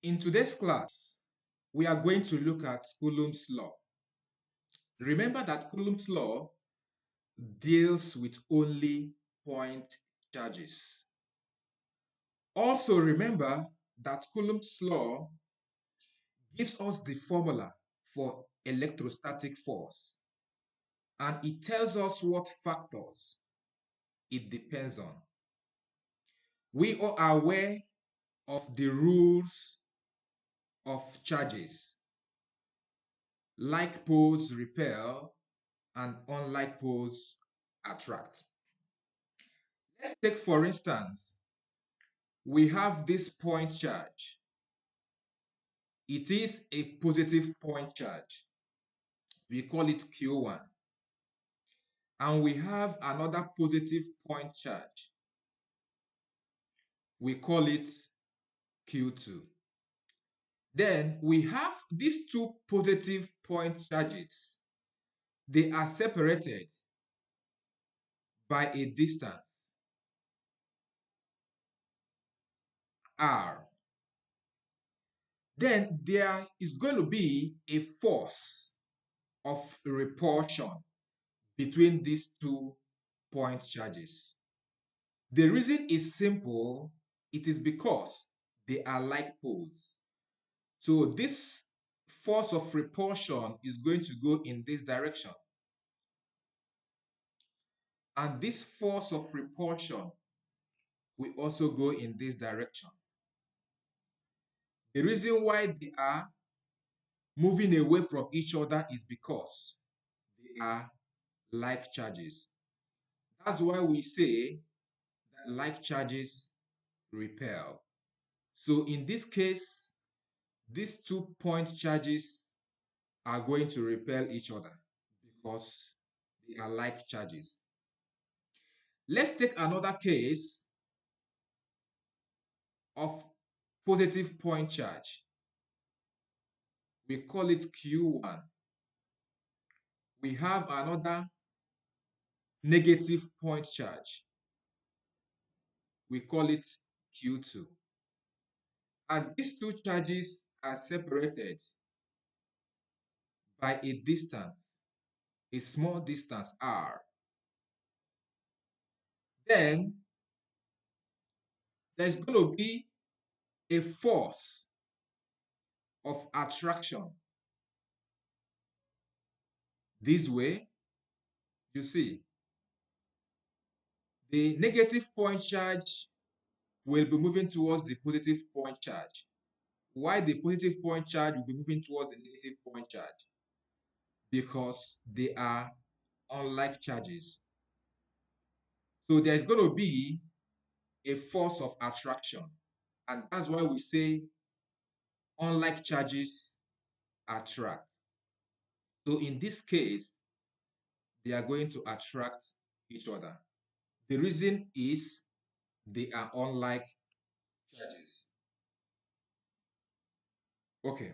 In today's class, we are going to look at Coulomb's law. Remember that Coulomb's law deals with only point charges. Also remember that Coulomb's law gives us the formula for electrostatic force, and it tells us what factors it depends on. We are aware of the rules of charges. Like poles repel and unlike poles attract. Let's take, for instance, we have this point charge. It is a positive point charge. We call it Q1. And we have another positive point charge. We call it Q2. Then we have these two positive point charges. They are separated by a distance, R. Then there is going to be a force of repulsion between these two point charges. The reason is simple. It is because they are like poles. So this force of repulsion is going to go in this direction. And this force of repulsion will also go in this direction. The reason why they are moving away from each other is because they are like charges. That's why we say that like charges repel. So in this case, these 2 point charges are going to repel each other because they are like charges. Let's take another case of positive point charge. We call it Q1. We have another negative point charge. We call it Q2. And these two charges are separated by a distance, a small distance, R. Then there's going to be a force of attraction. This way, you see, the negative point charge will be moving towards the positive point charge, while the positive point charge will be moving towards the negative point charge because they are unlike charges. So there's going to be a force of attraction, and that's why we say unlike charges attract. So in this case, they are going to attract each other. The reason is they are unlike charges. Okay.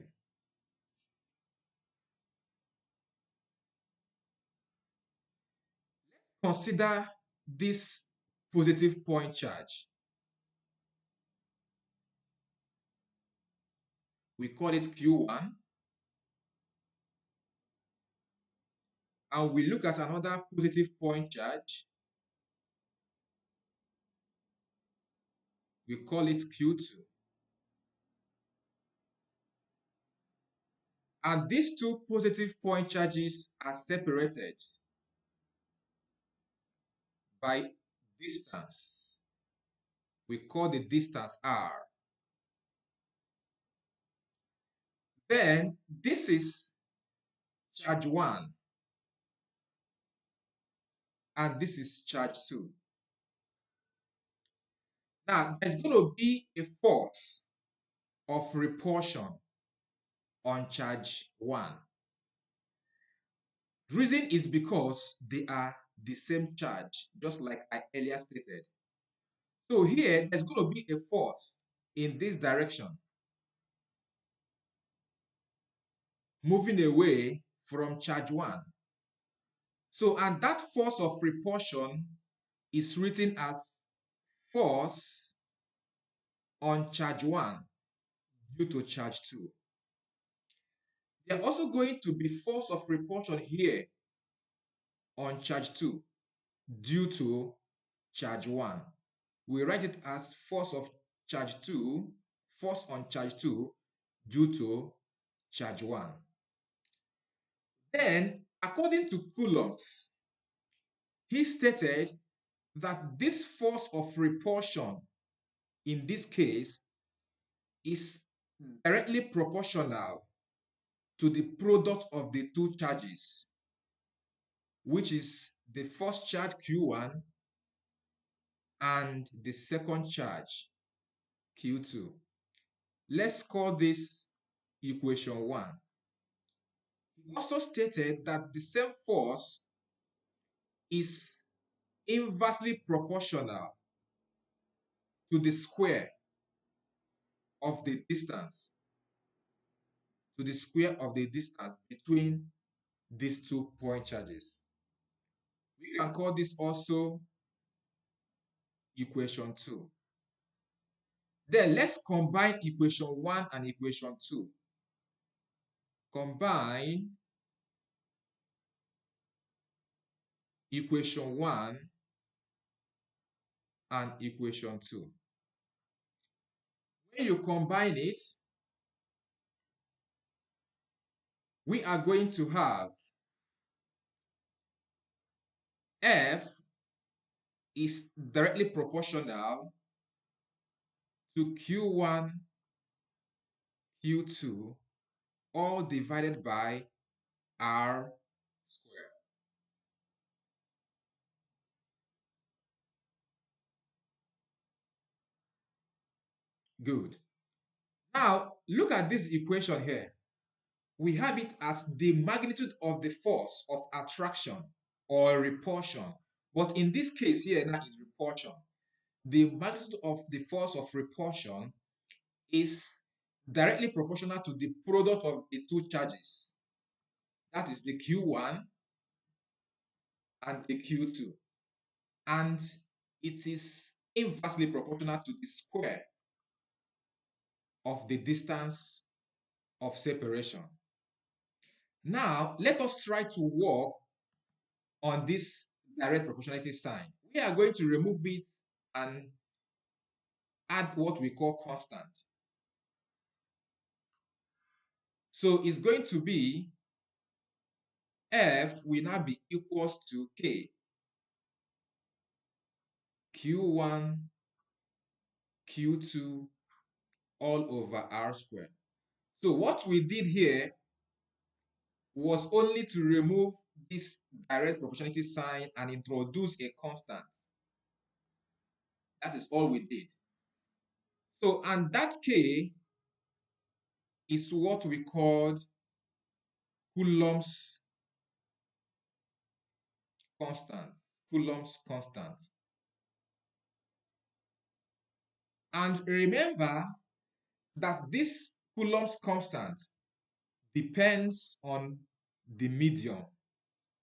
Consider this positive point charge. We call it Q1. And we look at another positive point charge. We call it Q2. And these two positive point charges are separated by distance. We call the distance R. Then this is charge 1. And this is charge 2. Now, there's going to be a force of repulsion on charge 1. The reason is because they are the same charge, just like I earlier stated. So here, there's going to be a force in this direction, moving away from charge 1. So, and that force of repulsion is written as force on charge 1 due to charge 2. There are also going to be force of repulsion here on charge 2 due to charge 1. We write it as force of charge 2, force on charge 2 due to charge 1. Then, according to Coulomb, he stated that this force of repulsion in this case is directly proportional to the product of the two charges, which is the first charge Q1 and the second charge Q2. Let's call this equation 1. He also stated that the same force is inversely proportional to the square of the distance, between these 2 point charges. We can call this also equation 2. Then let's combine equation 1 and equation 2. Combine equation 1 and equation 2. When you combine it, we are going to have F is directly proportional to Q1, Q2, all divided by R squared. Good. Now, look at this equation here. We have it as the magnitude of the force of attraction or repulsion. But in this case here now is repulsion. The magnitude of the force of repulsion is directly proportional to the product of the two charges. That is the Q1 and the Q2. And it is inversely proportional to the square of the distance of separation. Now, let us try to work on this direct proportionality sign. We are going to remove it and add what we call constant. So it's going to be F will now be equals to K, Q1, Q2, all over R squared. So what we did here was only to remove this direct proportionality sign and introduce a constant. That is all we did. So, and that K is what we called Coulomb's constant. Coulomb's constant. And remember that this Coulomb's constant depends on the medium.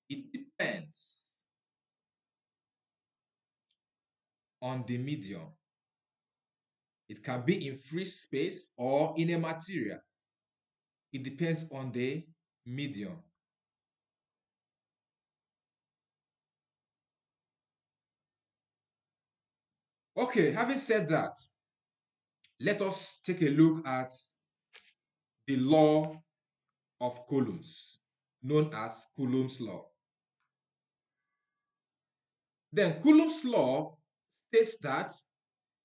It depends on the medium. It can be in free space or in a material. It depends on the medium. Okay, having said that, let us take a look at the law of Coulomb's, known as Coulomb's law. Then Coulomb's law states that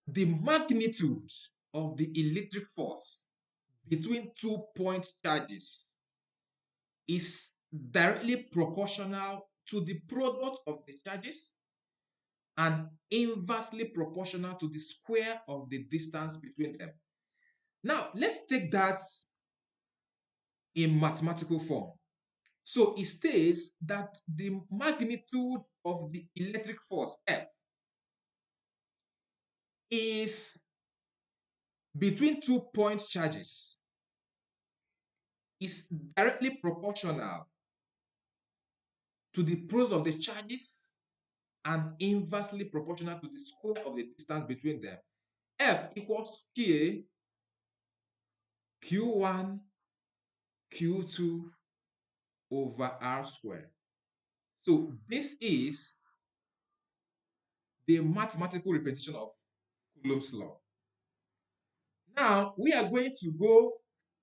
the magnitude of the electric force between 2 point charges is directly proportional to the product of the charges and inversely proportional to the square of the distance between them. Now, let's take that in mathematical form. So it states that the magnitude of the electric force F is between 2 point charges is directly proportional to the product of the charges and inversely proportional to the square of the distance between them. F equals K Q1 Q2 over R squared. So this is the mathematical representation of Coulomb's law. Now we are going to go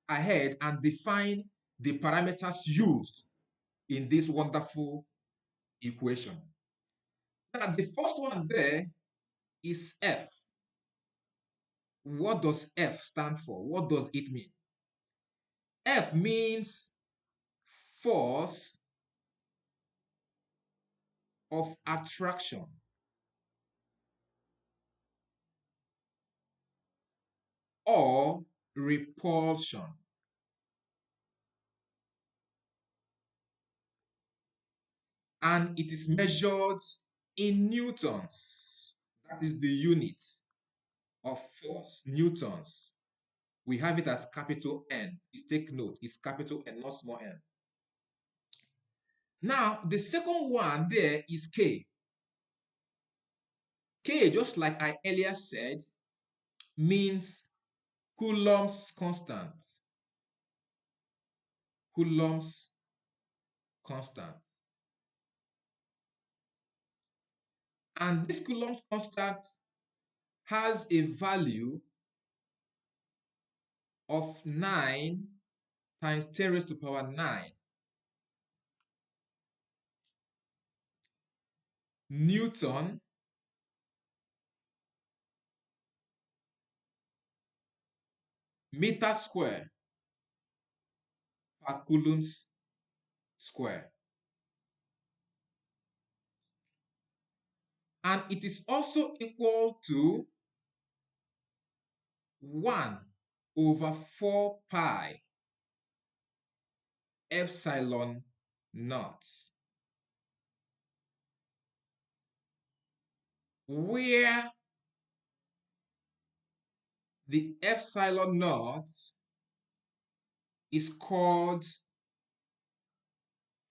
ahead and define the parameters used in this wonderful equation. Now the first one there is F. What does F stand for? What does it mean? F means force of attraction or repulsion. And it is measured in newtons. That is the unit of force, newtons. We have it as capital N. Please take note, it's capital N, not small n. Now, the second one there is K. K, just like I earlier said, means Coulomb's constant. Coulomb's constant. And this Coulomb's constant has a value of 9 times 10 raised to the power 9 Newton meter square per coulombs square. And it is also equal to 1 over 4 pi epsilon naught, where the epsilon naught is called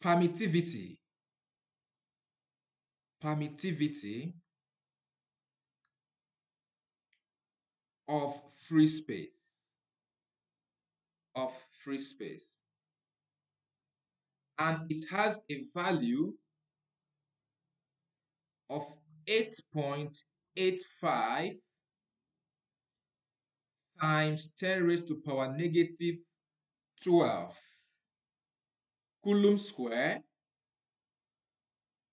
permittivity. Permittivity of free space. Of free space. And it has a value of 8.85 times 10 raised to power negative 12 Coulomb square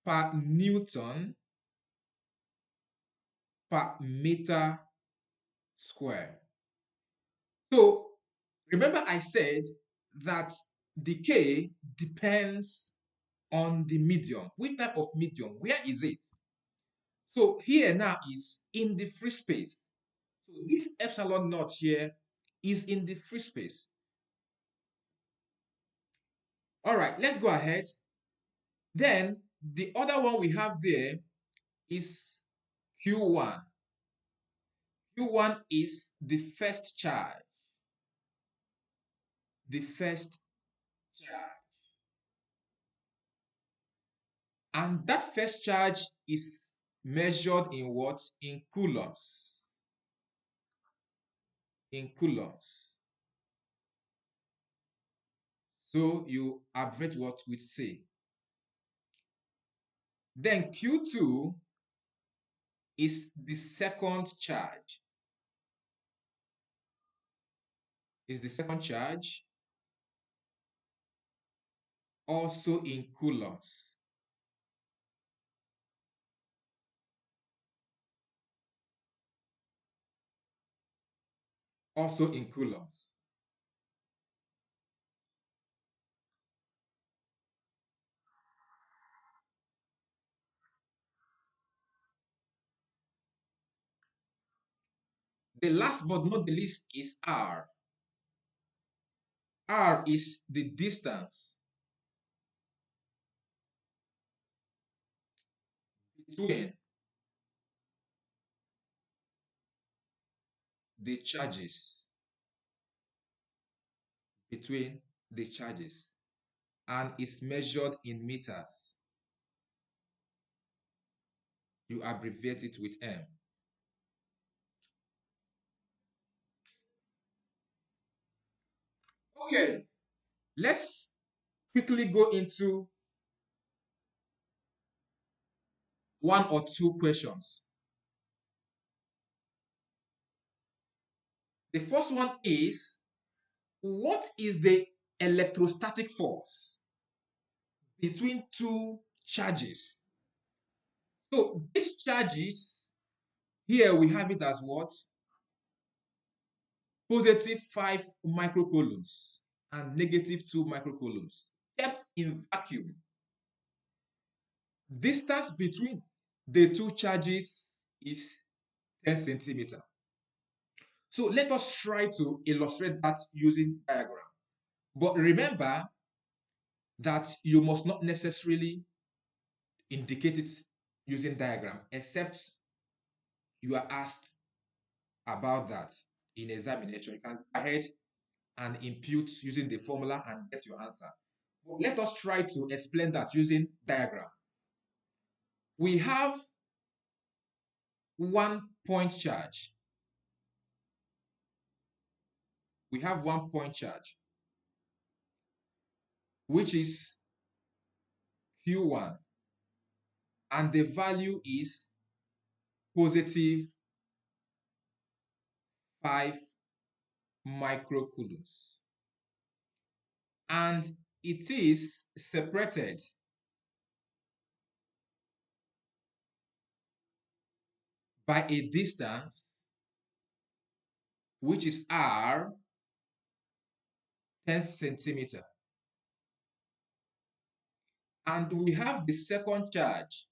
per Newton per meter square. So remember I said that the K depends on the medium. Which type of medium? Where is it? So here now is in the free space. So this epsilon naught here is in the free space. All right, let's go ahead. Then the other one we have there is Q1. Q1 is the first charge. The first charge. And that first charge is measured in what? In coulombs. In coulombs. So you abbreviate what we say. Then Q2 is the second charge. Is the second charge, also in coulombs. Also in coulombs. The last but not the least is R. R is the distance between the charges. Between the charges. And is measured in meters. You abbreviate it with M. Okay, let's quickly go into one or two questions. The first one is, what is the electrostatic force between two charges? So these charges, here we have it as what? Positive 5 microcoulombs and negative 2 microcoulombs kept in vacuum. Distance between the two charges is 10 centimeter. So let us try to illustrate that using diagram. But remember that you must not necessarily indicate it using diagram, except you are asked about that in examination. You can go ahead and impute using the formula and get your answer. But let us try to explain that using diagram. We have 1 point charge. We have 1 point charge, which is Q1, and the value is positive 5 microcoulombs. And it is separated by a distance, which is R, 10 centimeter. And we have the second charge,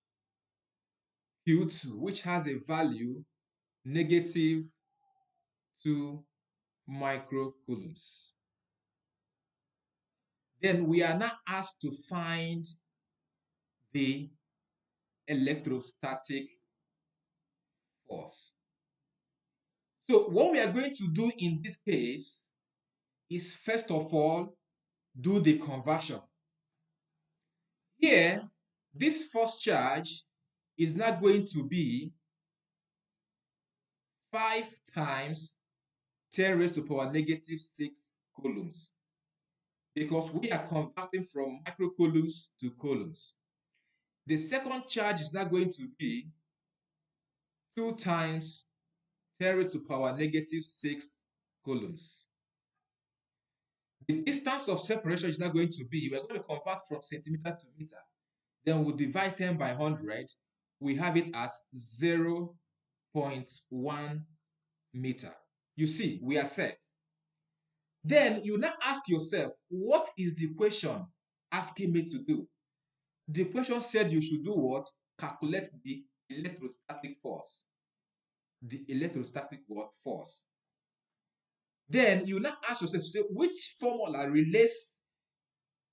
Q2, which has a value negative 2 microcoulombs. Then we are now asked to find the electrostatic force. So what we are going to do in this case is, first of all, do the conversion. Here, this first charge is now going to be 5 times 10 raised to power negative 6 coulombs, because we are converting from microcoulombs to coulombs. The second charge is now going to be 2 times 10 raised to power negative 6 coulombs. The distance of separation is now going to be, we're going to convert from centimeter to meter. Then we'll divide 10 by 100. We have it as 0.1 meter. You see, we are set. Then you now ask yourself, what is the question asking me to do? The question said you should do what? Calculate the electrostatic force. The electrostatic what? Force. Then you now ask yourself, say, which formula relates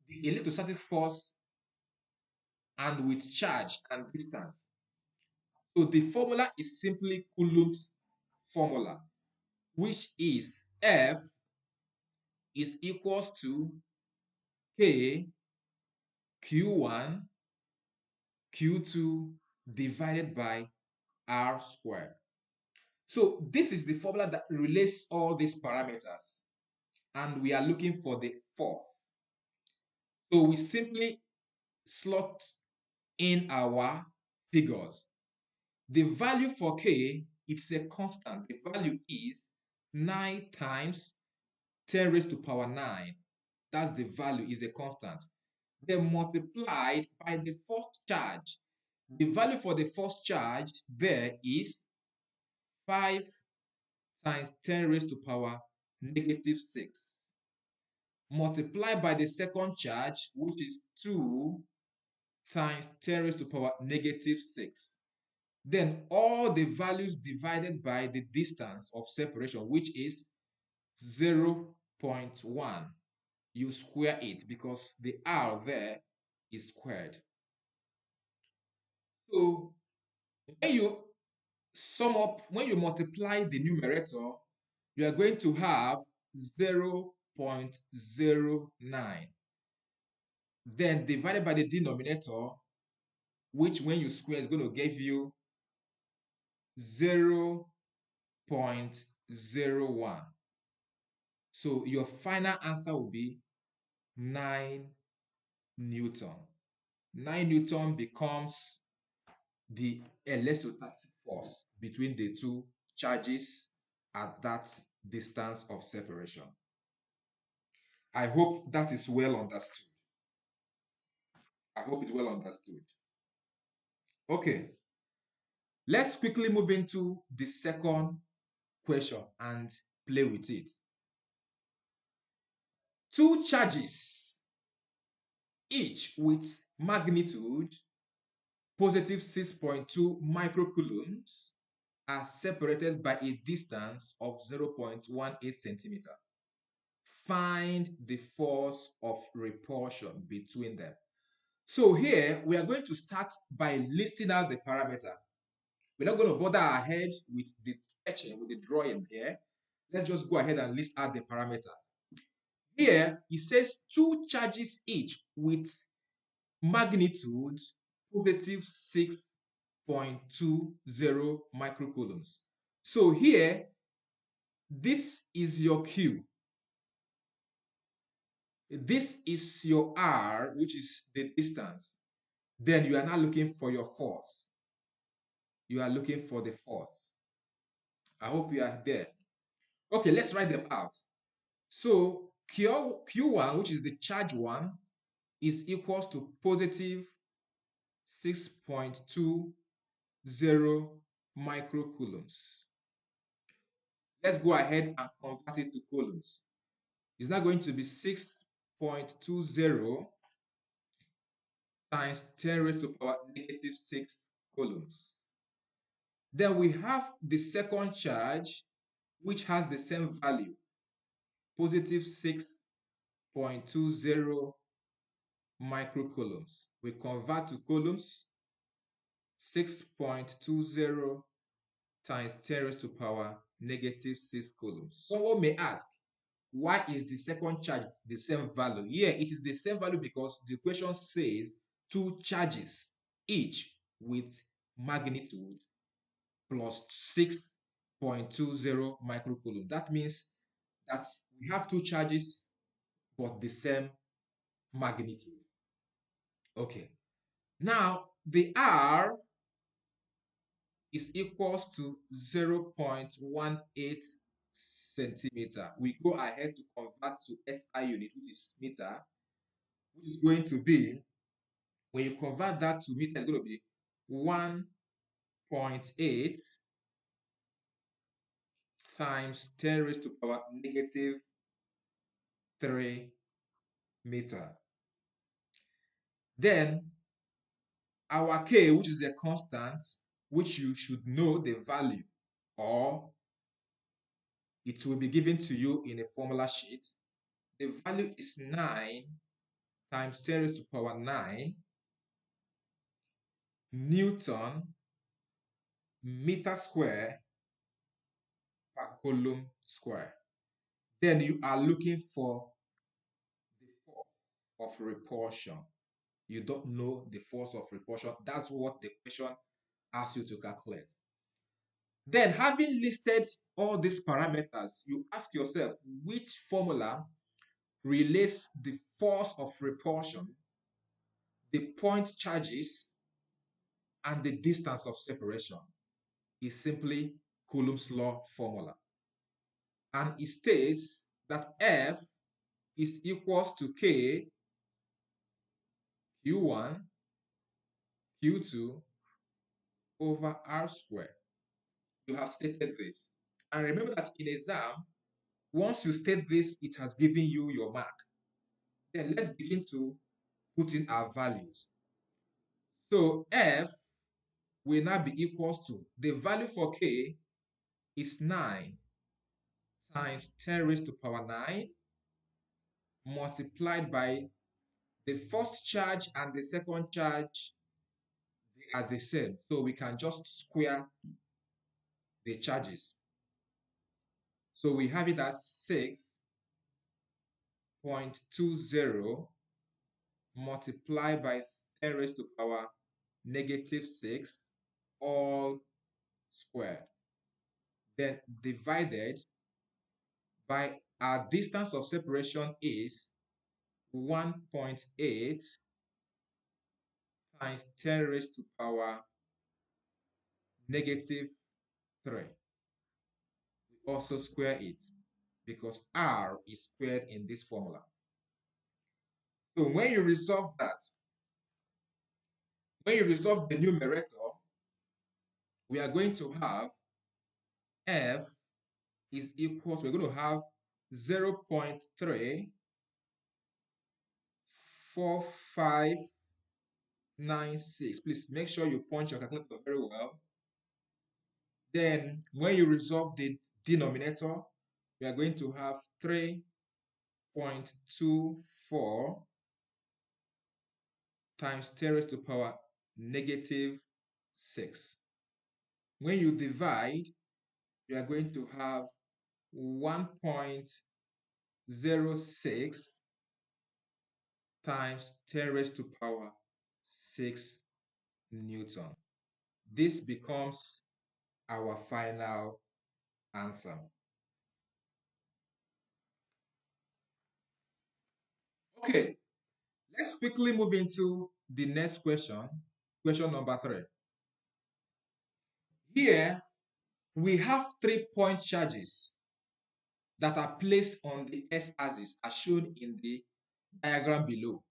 the electrostatic force and with charge and distance? So the formula is simply Coulomb's formula, which is F is equals to K Q1 Q2 divided by R squared. So this is the formula that relates all these parameters, and we are looking for the force. So we simply slot in our figures. The value for K, it's a constant. The value is 9 times 10 raised to power 9. That's the value, is a constant. Then multiplied by the first charge. The value for the first charge there is 5 times 10 raised to power negative 6. Multiplied by the second charge, which is 2 times 10 raised to power negative 6. Then all the values divided by the distance of separation, which is 0.1. You square it because the R there is squared. So when you sum up, when you multiply the numerator, you are going to have 0.09. Then divided by the denominator, which when you square is going to give you 0.01. So your final answer will be 9 Newton. 9 Newton becomes the electrostatic force between the two charges at that distance of separation. I hope that is well understood. I hope it's well understood. Okay, let's quickly move into the second question and play with it. Two charges, each with magnitude positive 6.2 microcoulombs, are separated by a distance of 0.18 centimeter. Find the force of repulsion between them. So here we are going to start by listing out the parameter. We're not going to bother our head with the sketching, with the drawing here. Let's just go ahead and list out the parameters. Here it says two charges each with magnitude positive 6.20 microcoulombs. So here, this is your Q. This is your R, which is the distance. Then you are now looking for your force. You are looking for the force. I hope you are there. Okay, let's write them out. So Q1, which is the charge one, is equals to positive 6.20 microcoulombs. Let's go ahead and convert it to coulombs. It's now going to be 6.20 times 10 raised to the power negative 6 coulombs. Then we have the second charge, which has the same value, positive 6.20 microcoulombs. We convert to coulombs, 6.20 times 10 raised to the power negative 6 coulombs. Someone may ask, why is the second charge the same value? Yeah, it is the same value because the question says two charges, each with magnitude plus 6.20 microcoulomb. That means that we have two charges but the same magnitude. Okay. Now, the R is equals to 0.18 centimeter. We go ahead to convert to SI unit, which is meter, which is going to be, when you convert that to meter, it's going to be 1.8 times 10 raised to power negative 3 meter. Then our K, which is a constant, which you should know the value, or it will be given to you in a formula sheet. The value is 9 times 10 raised to power 9 Newton meter square per coulomb square. Then you are looking for the force of repulsion. You don't know the force of repulsion. That's what the question asks you to calculate. Then, having listed all these parameters, you ask yourself which formula relates the force of repulsion, the point charges, and the distance of separation. Is simply Coulomb's law formula. And it states that F is equals to K Q1 Q2 over R squared. You have stated this. And remember that in exam, once you state this, it has given you your mark. Then let's begin to put in our values. So F will now be equals to, the value for K is 9 times 10 raised to power 9 multiplied by the first charge and the second charge. They are the same. So we can just square the charges. So we have it as 6.20 multiplied by 10 raised to power negative 6 all squared. Then divided by our distance of separation is 1.8 times 10 raised to power negative 3. We also square it because r is squared in this formula. So when you resolve that, when you resolve the numerator, we are going to have f is equal to, we're going to have 0.34596. Please make sure you punch your calculator very well. Then when you resolve the denominator, we are going to have 3.24 times 10 raised to power negative 6. When you divide, you are going to have 1.06 times 10 raised to power 6 Newton. This becomes our final answer. Okay, let's quickly move into the next question, question number 3. Here, we have 3-point charges that are placed on the s-axis as shown in the diagram below.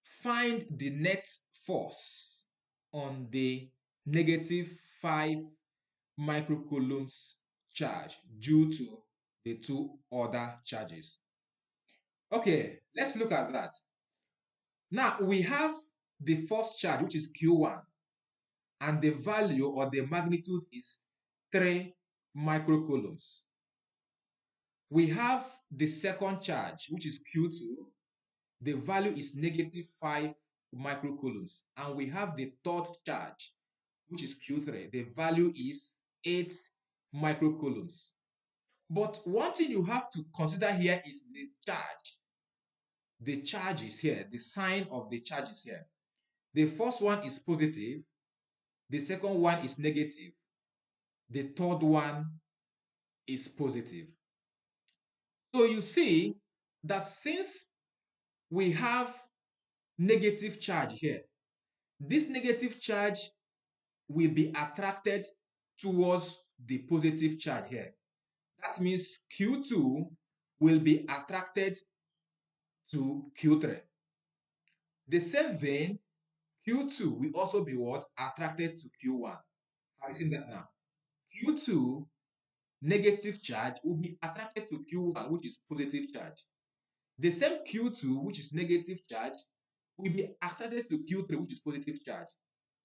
Find the net force on the negative 5 microcoulombs charge due to the 2 other charges. Okay, let's look at that. Now, we have the first charge, which is Q1, and the value or the magnitude is 3 microcoulombs. We have the second charge, which is Q2. The value is negative 5 microcoulombs. And we have the third charge, which is Q3. The value is 8 microcoulombs. But one thing you have to consider here is the charge. The charge is here. The sign of the charge is here. The first one is positive. The second one is negative. The third one is positive. So you see that since we have negative charge here, this negative charge will be attracted towards the positive charge here. That means Q2 will be attracted to Q3. The same vein, Q2 will also be what? Attracted to Q1. Have you seen that now? Q2 negative charge will be attracted to Q1, which is positive charge. The same Q2, which is negative charge, will be attracted to Q3, which is positive charge.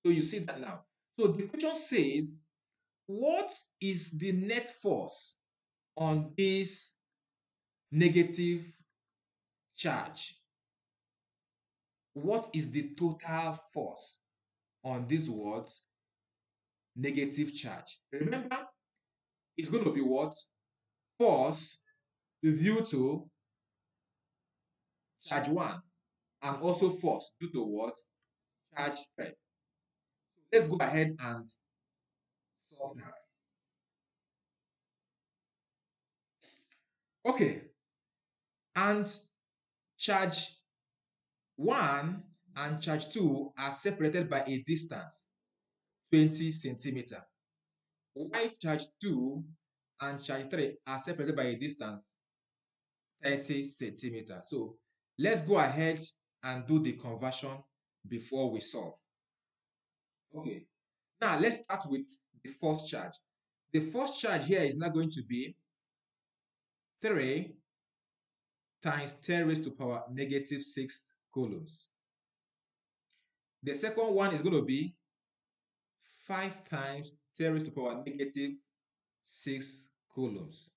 So you see that now. So the question says, what is the net force on this negative charge? What is the total force on this words negative charge? Remember, it's going to be what? Force due to charge 1 and also force due to what? Charge 3. Let's go ahead and solve that. Okay, and charge 1 and charge 2 are separated by a distance 20 centimeter. While charge 2 and charge 3 are separated by a distance 30 centimeter. So let's go ahead and do the conversion before we solve. Okay, now let's start with the first charge. The first charge here is now going to be 3 times 10 raised to power negative 6 coulombs. The second one is going to be 5 times 10 raised to power negative 6 coulombs.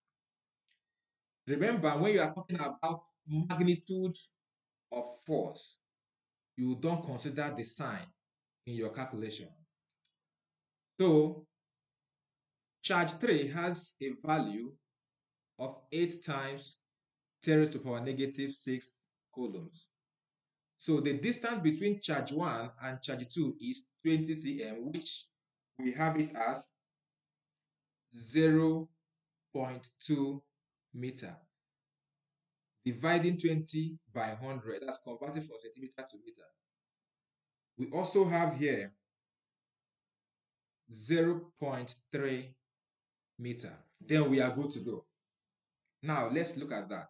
Remember, when you are talking about magnitude of force, you don't consider the sign in your calculation. So, charge 3 has a value of 8 times 10 raised to power negative 6 coulombs. So the distance between charge 1 and charge 2 is 20 cm, which we have it as 0.2 meter. dividing 20 by 100. That's converted from centimeter to meter. We also have here 0.3 meter. Then we are good to go. Now let's look at that.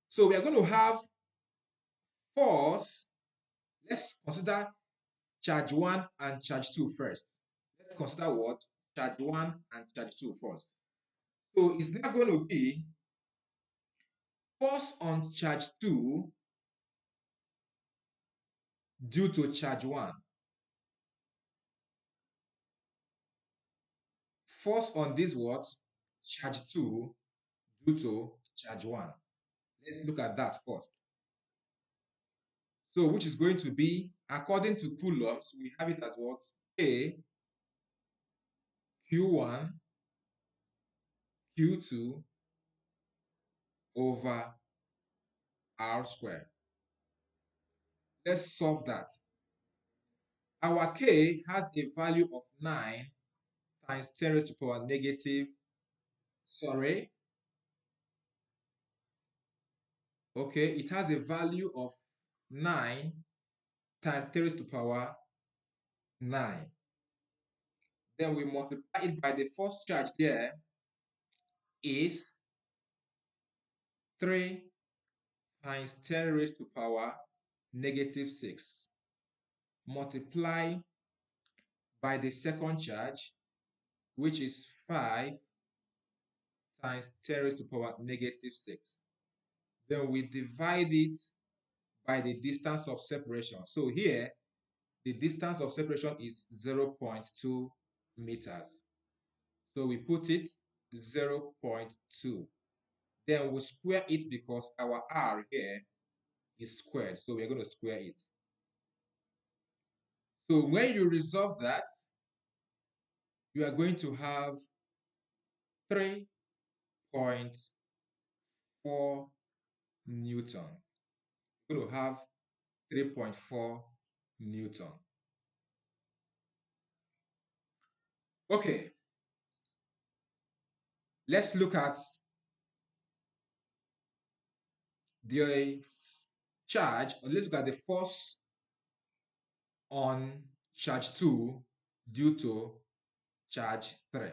So we are going to have force. Let's consider charge 1 and charge 2 first. Let's consider what? Charge 1 and charge 2 first. So it's now going to be force on charge 2 due to charge 1. Force on this what? Charge 2 due to charge 1. Let's look at that first. So which is going to be, according to Coulomb, we have it as what? K Q1 Q2 over R squared. Let's solve that. Our K has a value of 9 times 10 raised to the power negative, okay, it has a value of 9 times 10 raised to the power 9. Then we multiply it by the first charge there is 3 times 10 raised to the power negative 6. Multiply by the second charge, which is 5 times 10 raised to the power negative 6. Then we divide it by the distance of separation. So here, the distance of separation is 0.2 meters. So we put it 0.2. Then we square it because our R here is squared. So we're going to square it. So when you resolve that, you are going to have 3.4 Newton. You're going to have 3.4 Newton. Okay. Let's look at the charge, or let's look at the force on charge 2 due to charge 3.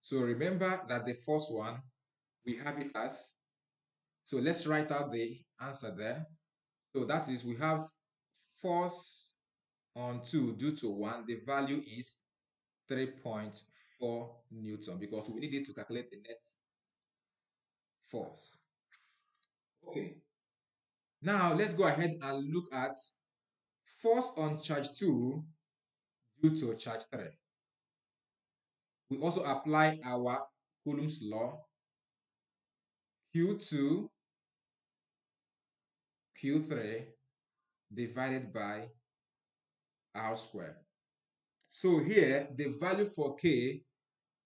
So remember that the first one, we have it as, so let's write out the answer there. So that is, we have force on 2 due to 1, the value is 3.4 Newton because we need it to calculate the net force. Okay. Now let's go ahead and look at force on charge 2 due to charge 3. We also apply our Coulomb's law, Q2 Q3 divided by R squared. So here, the value for K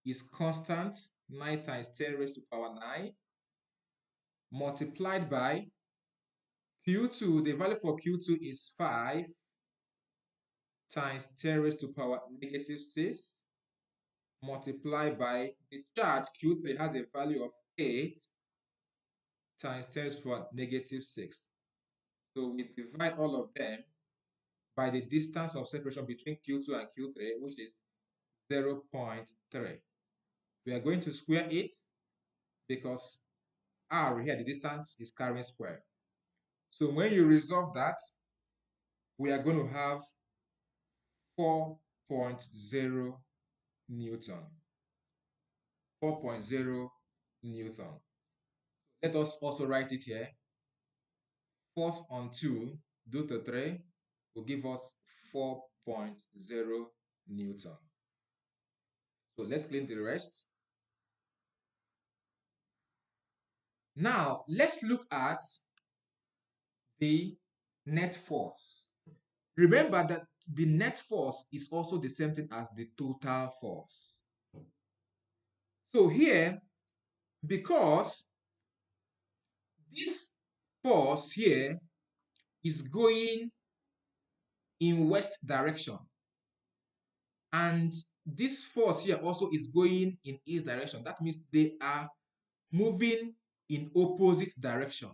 is constant, 9 times 10 raised to the power 9, multiplied by Q2. The value for Q2 is 5 times 10 raised to the power negative 6, multiplied by the charge Q3 has a value of 8 times 10 raised to the power negative 6. So we divide all of them by the distance of separation between Q2 and Q3, which is 0.3. We are going to square it because R here, the distance is carrying square. So when you resolve that, we are going to have 4.0 Newton. 4.0 Newton. Let us also write it here. Force on 2 due to 3 will give us 4.0 Newton. So let's clean the rest. Now, let's look at the net force. Remember that the net force is also the same thing as the total force. So here, because this force here is going in west direction, and this force here also is going in its direction, that means they are moving in opposite direction.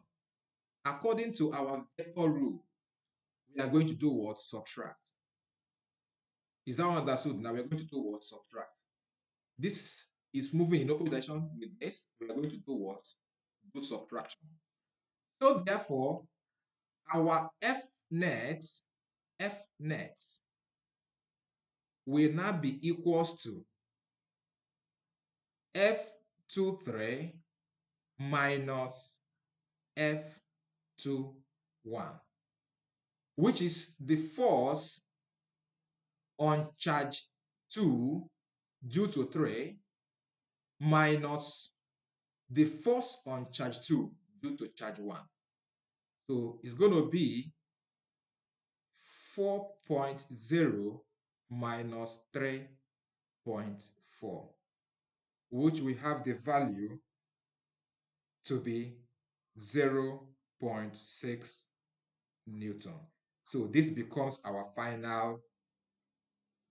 According to our vector rule, we are going to do what? Subtract. Is that understood? Now we are going to do what? Subtract. This is moving in opposite direction with this. We are going to do what? Do subtraction. So therefore, our F net will now be equals to F23 minus F21, which is the force on charge 2 due to 3 minus the force on charge 2 due to charge 1. So it's going to be 4.0 minus 3.4, which we have the value to be 0.6 Newton. So this becomes our final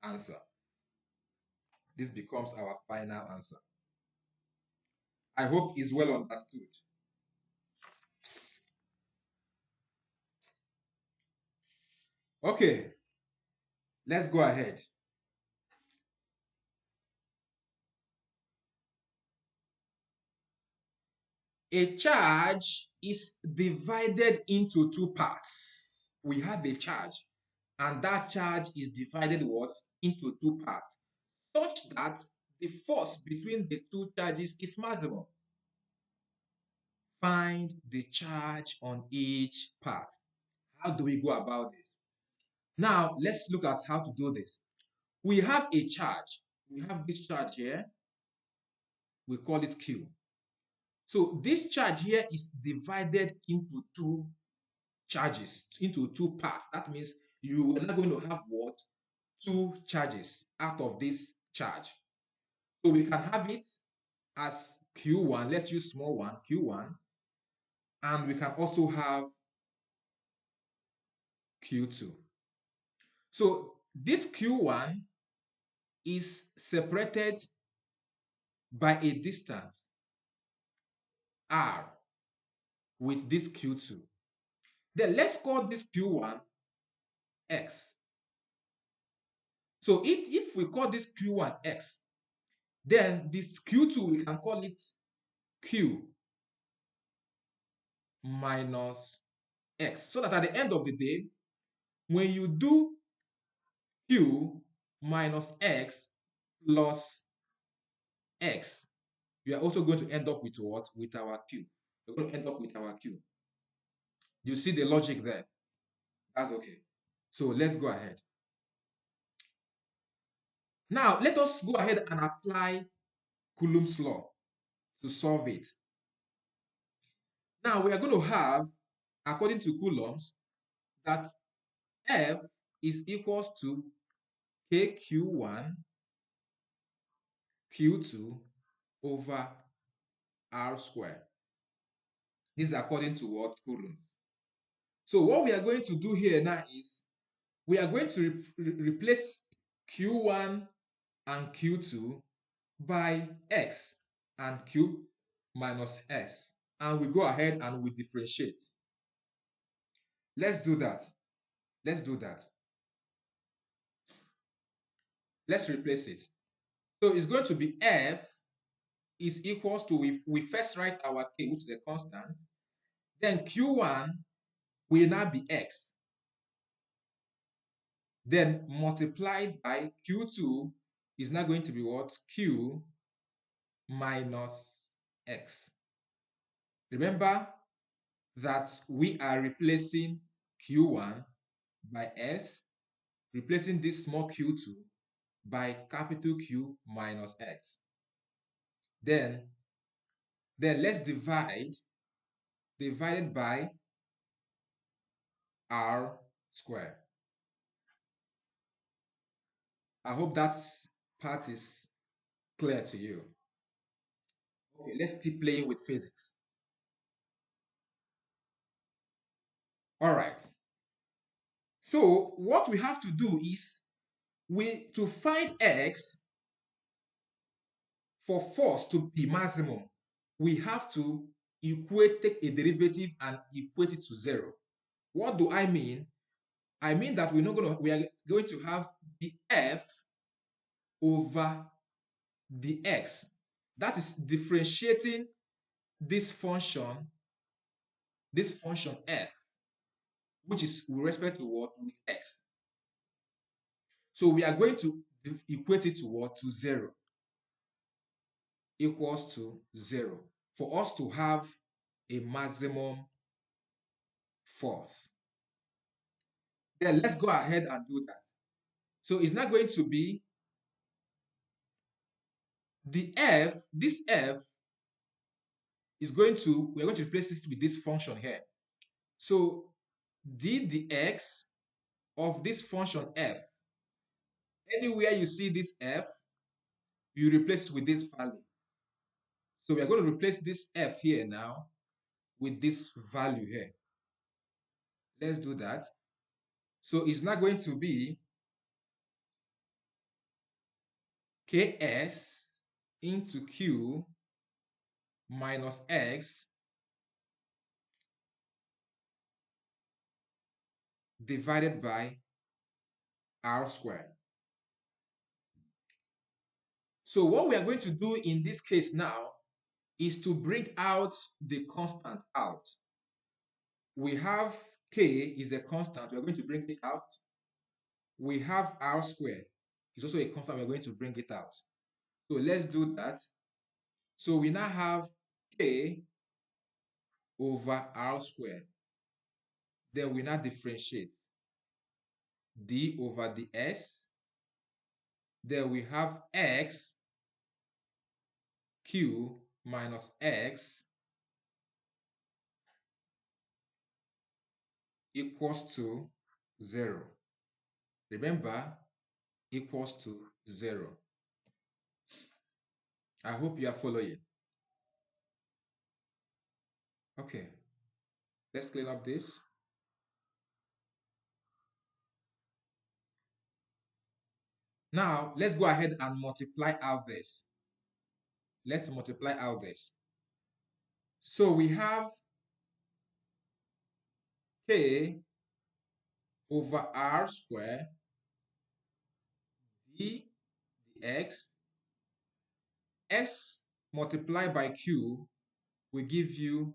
answer. This becomes our final answer. I hope it's well understood. Okay, let's go ahead. A charge is divided into two parts. We have a charge, and that charge is divided what? Into two parts, such that the force between the two charges is maximum. Find the charge on each part. How do we go about this? Now, let's look at how to do this. We have a charge. We have this charge here. We call it Q. So this charge here is divided into two charges, into two parts. That means you are not going to have what? Two charges out of this charge. So we can have it as Q1. Let's use small one, Q1. And we can also have Q2. So this Q1 is separated by a distance R with this Q2. Then let's call this Q1 X. So if we call this Q1 X, then this Q2 we can call it Q minus X. So that at the end of the day, when you do Q minus X plus X, you are also going to end up with what? With our Q. We're going to end up with our Q. You see the logic there? That's okay. So let's go ahead. Now, let us go ahead and apply Coulomb's law to solve it. Now, we are going to have, according to Coulomb's, that F is equals to K Q1 Q2 over R squared. This is according to what? Coulomb's. So what we are going to do here now is we are going to replace Q1 and Q2 by X and Q minus S. And we go ahead and we differentiate. Let's do that. Let's do that. Let's replace it. So it's going to be F is equals to, we first write our K, which is a constant. Then Q1 will now be X. Then multiplied by Q2 is now going to be what? Q minus X. Remember that we are replacing Q1 by S, replacing this small Q2 by capital Q minus X. Then let's divided by R squared. I hope that part is clear to you. Okay, let's keep playing with physics. All right. So what we have to do is to find X, for force to be maximum, we have to take a derivative and equate it to 0. What do I mean? I mean that we are going to have the F over the X. That is differentiating this function F, which is with respect to what? With X. So we are going to equate it to what? To 0. Equals to 0 for us to have a maximum force. Then let's go ahead and do that. So it's not going to be the F, this F is going to, we're going to replace this with this function here. So d dx of this function F, anywhere you see this F, you replace it with this value. So we are going to replace this F here now with this value here. Let's do that. So it's not going to be Ks into Q minus X divided by R squared. So what we are going to do in this case now is to bring out the constant out. We have K is a constant. We're going to bring it out. We have R squared. It's also a constant. We're going to bring it out. So let's do that. So we now have K over R squared. Then we now differentiate D over the S. Then we have X Q minus X equals to 0. Remember, equals to 0. I hope you are following. Okay, let's clean up this. Now, let's go ahead and multiply out this. Let's multiply out this. So we have K over R squared d dx. S multiplied by Q will give you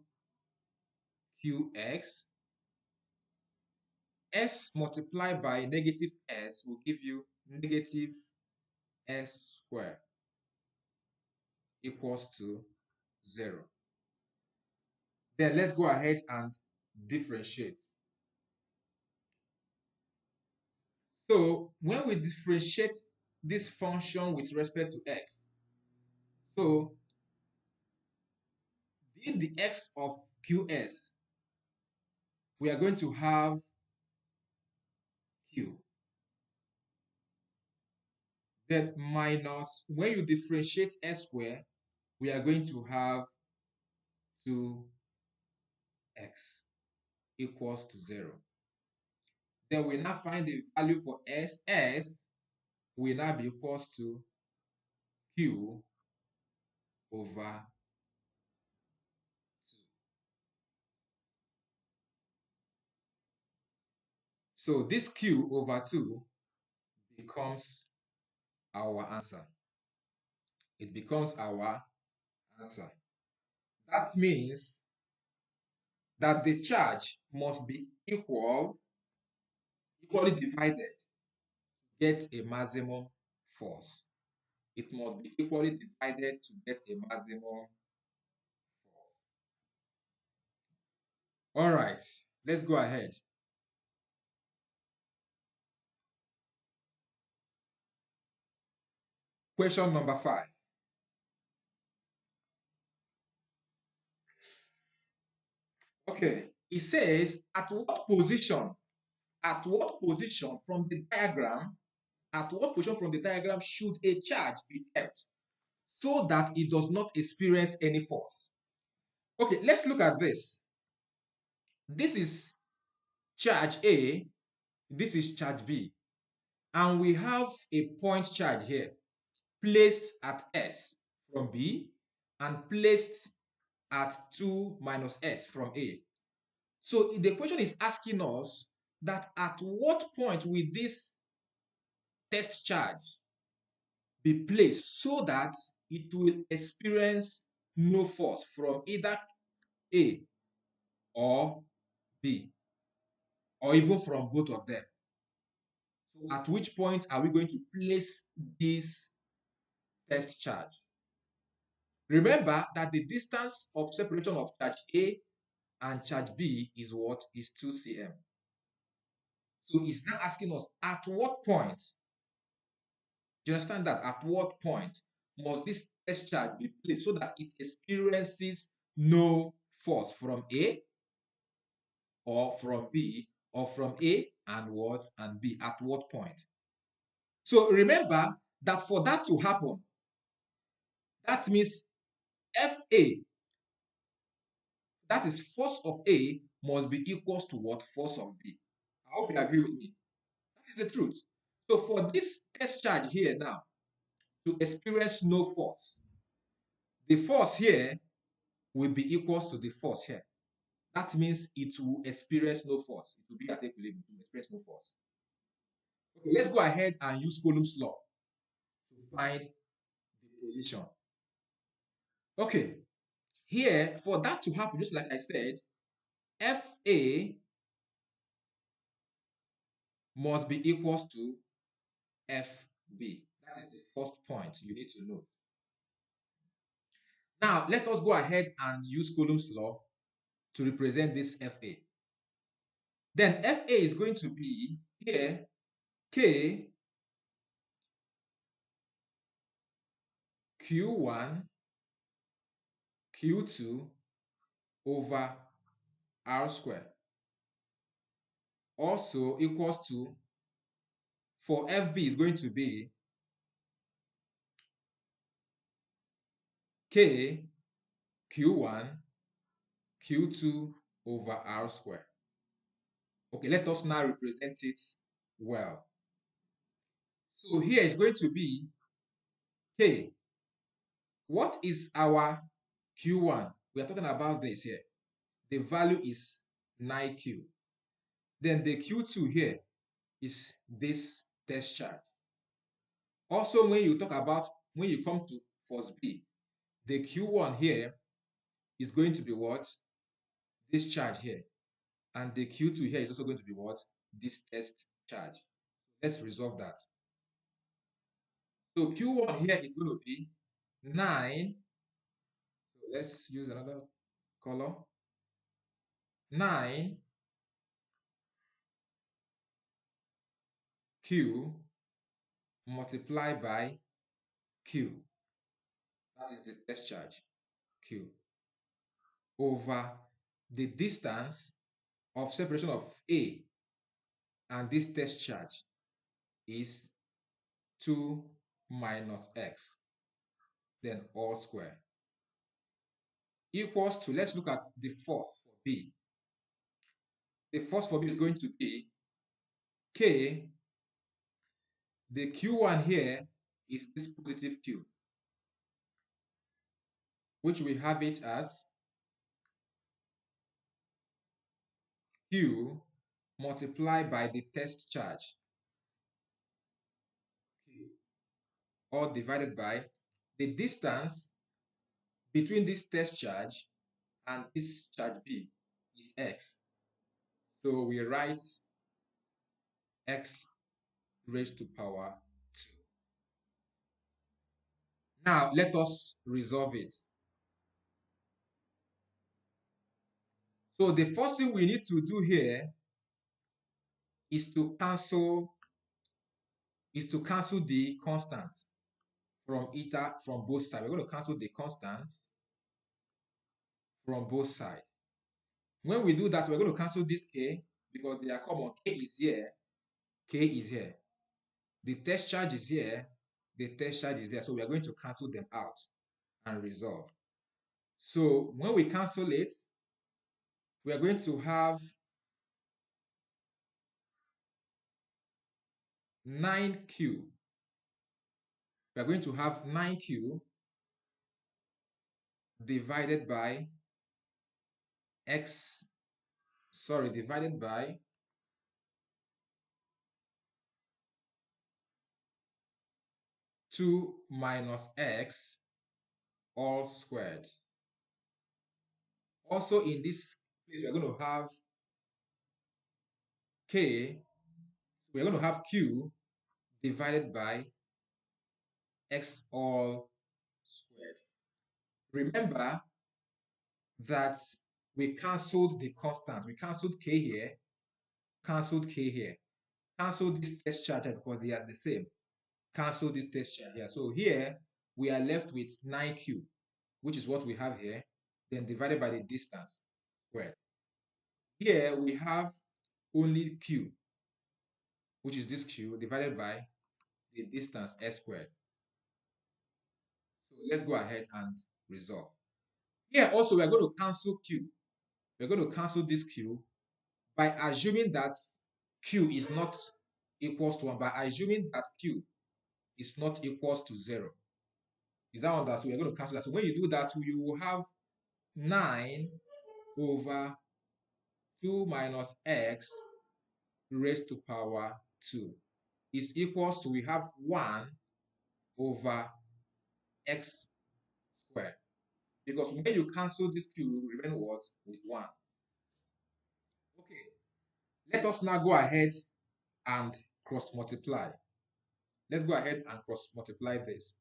Qx. S multiplied by negative S will give you negative S squared equals to 0. Then let's go ahead and differentiate. So when we differentiate this function with respect to x, so in the x of qs, we are going to have q. Then minus, when you differentiate s squared, we are going to have 2x equals to 0. Then we now find the value for s. S will now be equals to q over 2. So this q over 2 becomes our answer. It becomes our answer. That means that the charge must be equally divided to get a maximum force. It must be equally divided to get a maximum force. All right, let's go ahead. Question number 5. Okay, it says at what position from the diagram, should a charge be kept so that it does not experience any force? Okay, let's look at this. This is charge A, this is charge B, and we have a point charge here placed at S. from B and placed at 2 minus S from A. So the question is asking us that at what point will this test charge be placed so that it will experience no force from either A or B, or even from both of them. So at which point are we going to place this test charge? Remember that the distance of separation of charge A and charge B is what? Is 2 cm. So it's now asking us at what point, do you understand that? At what point must this test charge be placed so that it experiences no force from A or from B or from A and what? And B. At what point? So remember that for that to happen, that means FA, that is force of A, must be equals to what? Force of B. I hope you agree with me. That is the truth. So for this test charge here now to experience no force, the force here will be equals to the force here. That means it will experience no force. It will be at equilibrium. It will experience no force. Okay, let's go ahead and use Coulomb's law to find the position. Okay, here for that to happen, just like I said, FA must be equals to FB. That is the first point you need to know. Now, let us go ahead and use Coulomb's law to represent this FA. Then FA is going to be here K Q1 Q2 over R squared. Also equals to, for FB is going to be K Q1 Q2 over R squared. Okay, let us now represent it well. So here is going to be K. What is our Q1? We are talking about this here. The value is 9Q. Then the Q2 here is this test charge. Also, when you talk about, when you come to force B, the Q1 here is going to be what? This charge here. And the Q2 here is also going to be what? This test charge. Let's resolve that. So Q1 here is going to be 9. So let's use another color. 9 Q multiplied by Q. That is the test charge, Q, over the distance of separation of A and this test charge is 2 minus X, then all square, equals to, let's look at the force for B. The force for B is going to be K, the Q1 here is this positive Q, which we have it as Q multiplied by the test charge, or divided by the distance between this test charge and this charge B is X. So we write X raised to power 2. Now let us resolve it. So the first thing we need to do here is to cancel the constants from both sides. We're going to cancel the constants from both sides. When we do that, we're going to cancel this K because they are common. K is here, K is here. The test charge is here, the test charge is here. So we are going to cancel them out and resolve. So when we cancel it, we are going to have 9Q. We are going to have 9Q divided by x, divided by 2 minus x all squared. Also in this place, we're going to have k, we're going to have q divided by x all squared. Remember that we cancelled the constant. We cancelled k here, cancelled k here, cancelled this test charge because they are the same. Cancel this test charge here. So here we are left with 9q, which is what we have here, then divided by the distance squared. Here we have only q, which is this q, divided by the distance s squared. So let's go ahead and resolve. Here also we are going to cancel q. We're going to cancel this q by assuming that q is not equals to 1, by assuming that q is not equals to 0. Is that understood? We're going to cancel that. So when you do that, you will have 9 over 2 minus x raised to power 2 is equals to, we have 1 over x squared. Because when you cancel this q, you remain what? With 1. Okay, let us now go ahead and cross multiply. Let's go ahead and cross multiply this.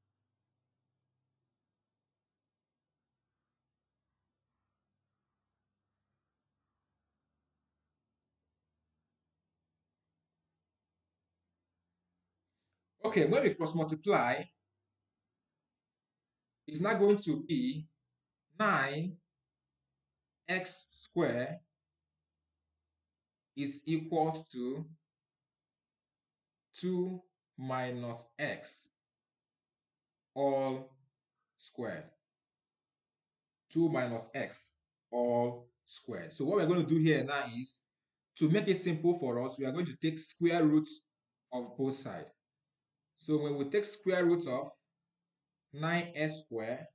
Okay, when we cross multiply, it's now going to be 9x squared is equal to 2 minus x all squared. 2 minus x all squared. So what we're going to do here now is, to make it simple for us, we are going to take square root of both sides. So when we take square root of 9s squared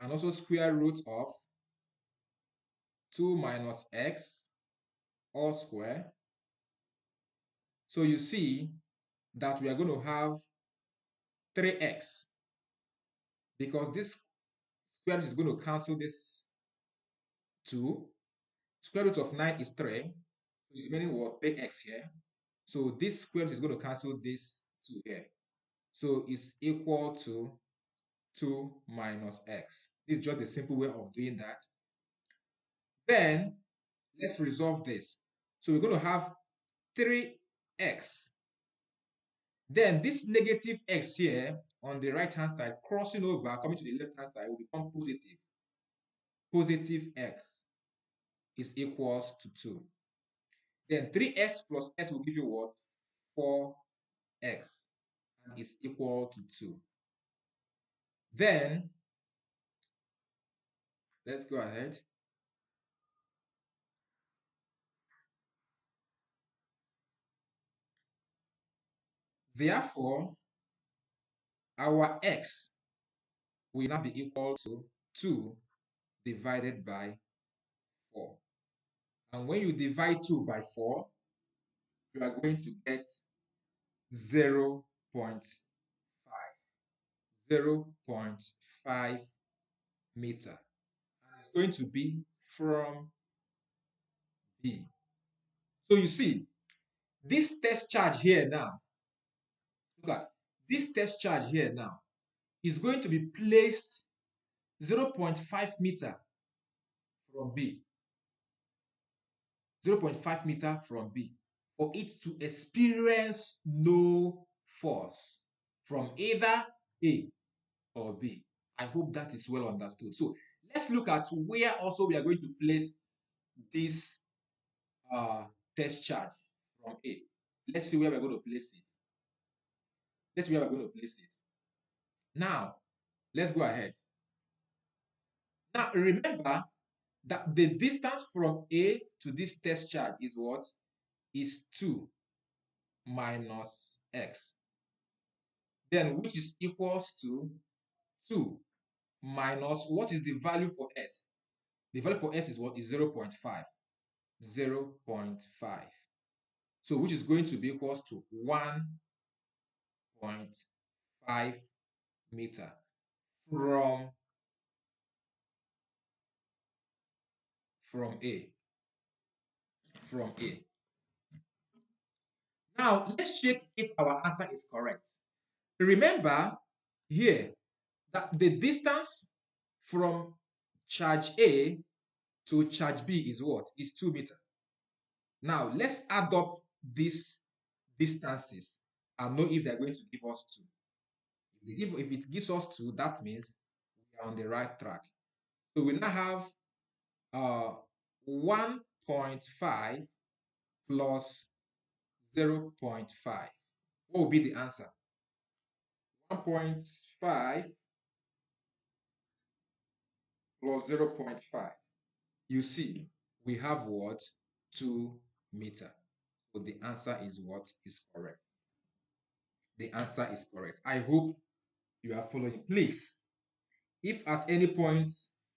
and also square root of 2 minus x all squared, so you see that we are going to have 3x, because this square root is going to cancel this 2. Square root of 9 is 3, remaining what? 3x here. So this square root is going to cancel this 2 here. So it's equal to 2 minus x. This is just a simple way of doing that. Then let's resolve this. So we're going to have 3x. Then this negative x here on the right hand side, crossing over, coming to the left hand side, will become positive. Positive x is equals to 2. Then 3x plus x will give you what? 4x, and is equal to 2. Then let's go ahead. Therefore, our x will now be equal to 2 divided by 4. And when you divide 2 by 4, you are going to get 0 0.5. 0.5 meter. And it's going to be from B. So you see, this test charge here now, look at this test charge here now, is going to be placed 0.5 meter from B. 0.5 meter from B for it to experience no force from either A or B. I hope that is well understood. So let's look at where also we are going to place this test charge from A. Let's see where we're going to place it. Let's see where we're going to place it. Now, let's go ahead. Now, remember that the distance from A to this test charge is what? Is 2 minus x. Then, which is equals to 2 minus what is the value for S? The value for S is what? Is 0.5. 0.5. So which is going to be equals to 1.5 meter from A. From A. Now let's check if our answer is correct. Remember here that the distance from charge A to charge B is what? Is 2 meters. Now let's add up these distances and know if they're going to give us 2. If it gives us 2, that means we are on the right track. So we now have 1.5 plus 0.5. What will be the answer? 1.5 plus 0.5. You see, we have what? 2 meters. So the answer is what is correct. The answer is correct. I hope you are following. Please, if at any point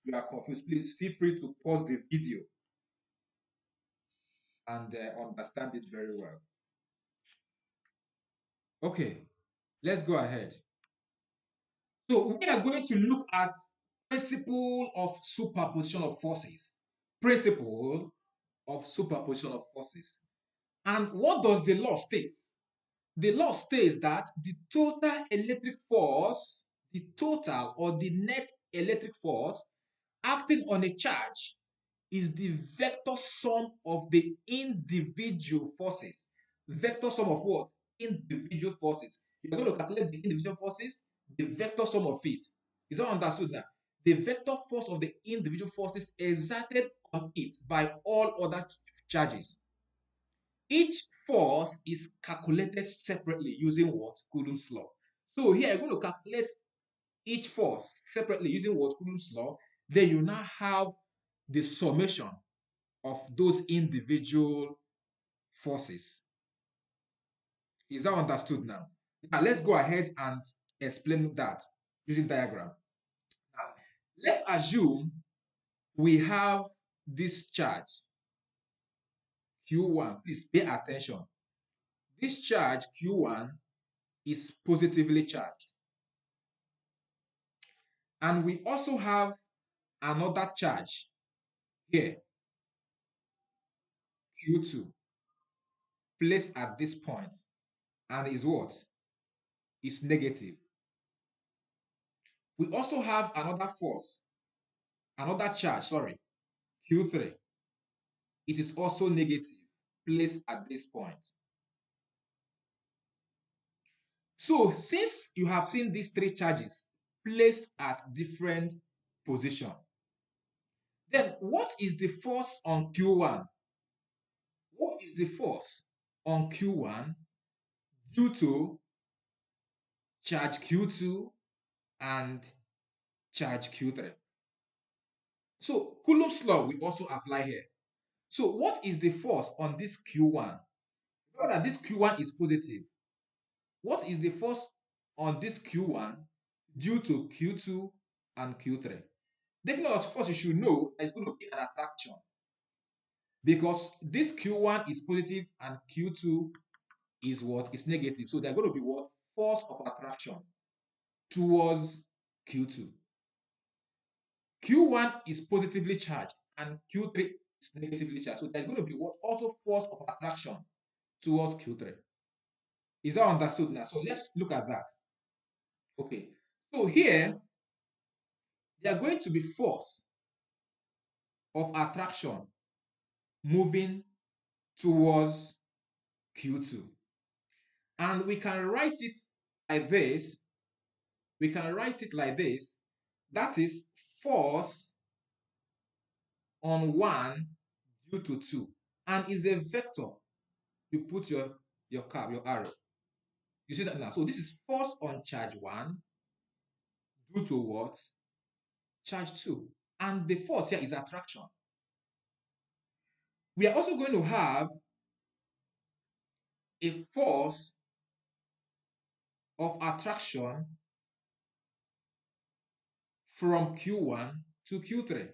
you are confused, please feel free to pause the video and understand it very well. Okay, let's go ahead. So we are going to look at principle of superposition of forces. Principle of superposition of forces. And what does the law state? The law states that the total electric force, the total or the net electric force acting on a charge is the vector sum of the individual forces. Vector sum of what? Individual forces. You're going to calculate the individual forces, the vector sum of it. Is that understood now? The vector force of the individual forces exerted on it by all other charges. Each force is calculated separately using what? Coulomb's law. So here I'm going to calculate each force separately using what? Coulomb's law. Then you now have the summation of those individual forces. Is that understood now? Now let's go ahead and explain that using diagram. Now, let's assume we have this charge Q1. Please pay attention. This charge Q1 is positively charged. And we also have another charge here, Q2, placed at this point, and is what? Is negative. We also have another force, another charge, sorry, Q3. It is also negative, placed at this point. So since you have seen these three charges placed at different positions, then what is the force on Q1? What is the force on Q1 due to charge Q2 and charge Q3? So Coulomb's law will also apply here. So what is the force on this Q1? Remember that this Q1 is positive. What is the force on this Q1 due to Q2 and Q3? Definitely, of course, you should know it's going to be an attraction because this Q1 is positive and Q2 is what? Is negative. So they're going to be what? Force of attraction towards Q2. Q1 is positively charged and Q3 is negatively charged. So there's going to be what? Also force of attraction towards Q3. Is that understood now? So let's look at that. Okay. So here, there are going to be force of attraction moving towards Q2. And we can write it like this. We can write it like this. That is force on 1 due to 2. And is a vector. You put your curve, your arrow. You see that now? So this is force on charge 1 due to what? Charge 2. And the force here is attraction. We are also going to have a force of attraction from Q1 to Q3.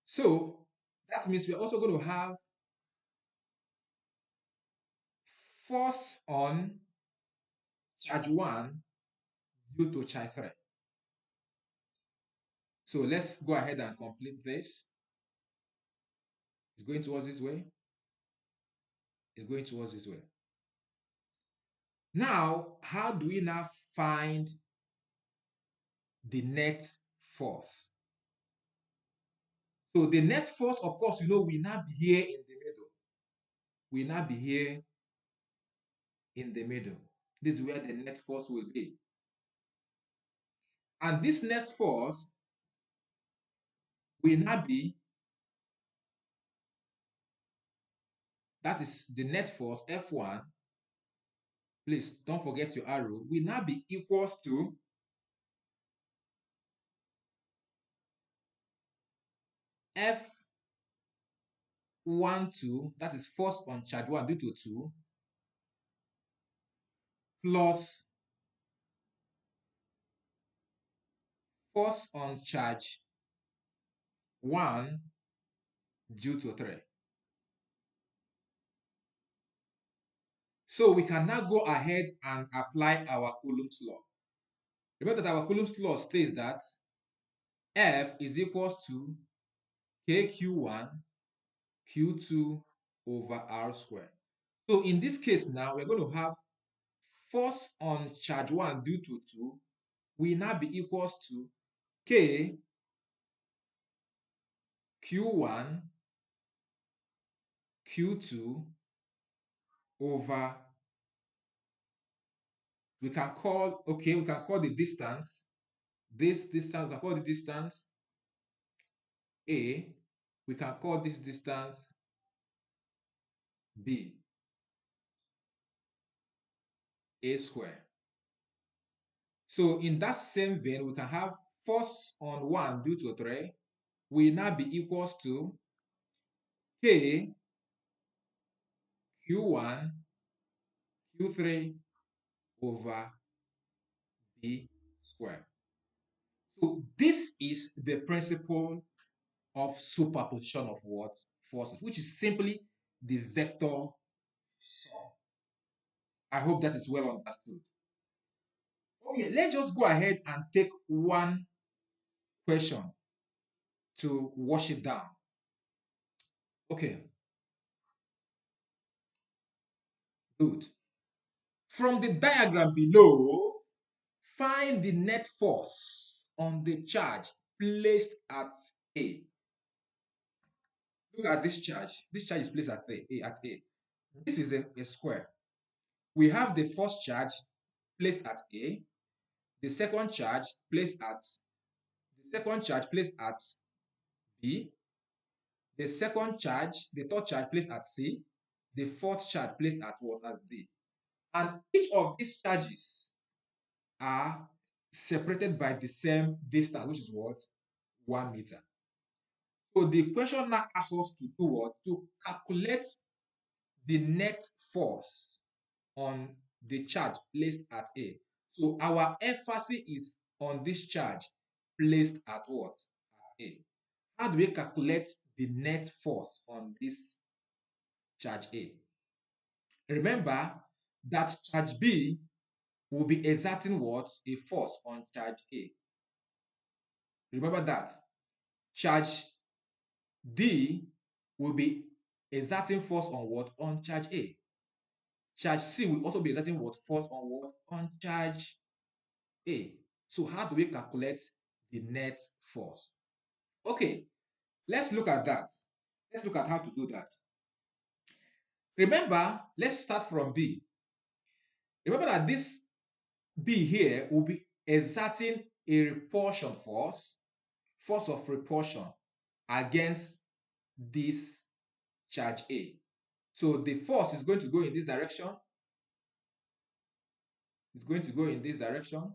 So that means we're also going to have force on charge 1 due to charge 3. So let's go ahead and complete this. It's going towards this way. It's going towards this way. Now, how do we now find the net force? So the net force, of course, will now be here in the middle. Will now be here in the middle. This is where the net force will be. And this net force will now be, that is the net force, F1, please don't forget your arrow, will now be equals to F12, that is force on charge 1 due to 2, plus force on charge 1 due to 3. So we can now go ahead and apply our Coulomb's law. Remember that our Coulomb's law states that F is equals to K Q1 Q2 over R squared. So in this case now, we're going to have force on charge 1 due to 2 will now be equals to K Q1 Q2 over, we can call the distance, this distance, we can call the distance A, we can call this distance B, A square. So in that same vein, we can have force on 1 due to 3 will now be equals to K Q1 Q3 over B square. So this is the principle of superposition of what? Forces, which is simply the vector sum. I hope that is well understood. Okay, let's just go ahead and take one question to wash it down. Okay, good. From the diagram below, find the net force on the charge placed at A. Look at this charge. This charge is placed at A. This is a square. We have the first charge placed at A, the second charge placed at B, the third charge placed at C, the fourth charge placed at what? At D. And each of these charges are separated by the same distance, which is what? 1 meter. So the question now asks us to do what? To calculate the net force on the charge placed at A. So our emphasis is on this charge placed at what? At A. How do we calculate the net force on this charge A? Remember that charge B will be exerting what? A force on charge A. Remember that. Charge D will be exerting force on what? On charge A. Charge C will also be exerting what? Force on what? On charge A. So how do we calculate the net force? Okay, let's look at that. Let's look at how to do that. Remember, let's start from B. Remember that this B here will be exerting a repulsion force of repulsion against this charge A. So the force is going to go in this direction. It's going to go in this direction.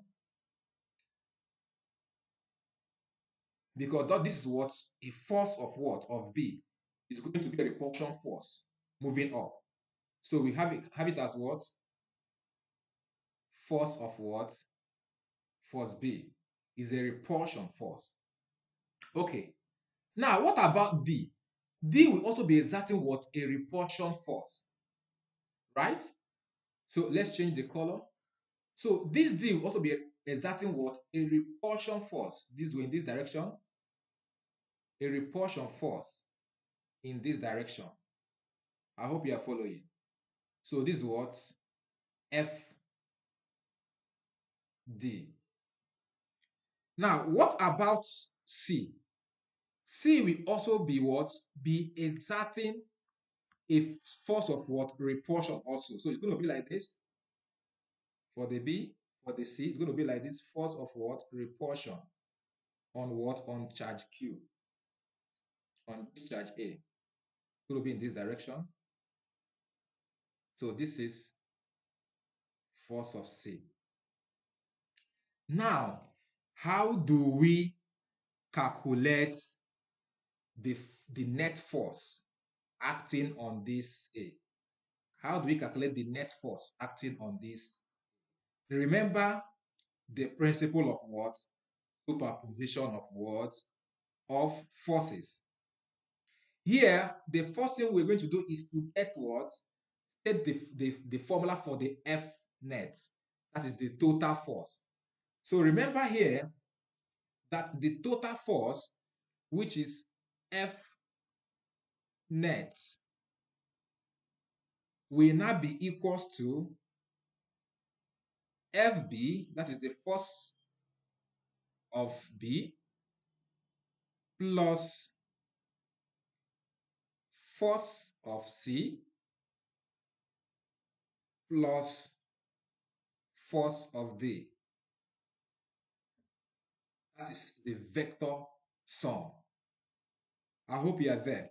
Because this is what? A force of what? Of B. It's going to be a repulsion force moving up. So we have it as what? Force of what? Force B. is a repulsion force. Okay. Now, what about D? D will also be exerting what? A repulsion force, right? So let's change the color. So this D will also be exerting what? A repulsion force. This way in this direction. A repulsion force in this direction. I hope you are following. So this is what? FD. Now, what about C? C will also be what? Be exerting a force of what? Repulsion also. So it's going to be like this for the B. For the C, it's going to be like this force of what? Repulsion on what? On charge Q. On charge A. It's going to be in this direction. So this is force of C. Now, how do we calculate the, the net force acting on this A? How do we calculate the net force acting on this? Remember the principle of what? Superposition of what? Of forces. Here, the first thing we're going to do is to get what? Set the formula for the F net. That is the total force. So remember here that the total force, which is F net, will now be equals to FB, that is the force of B, plus force of C, plus force of D. That is the vector sum. I hope you are there.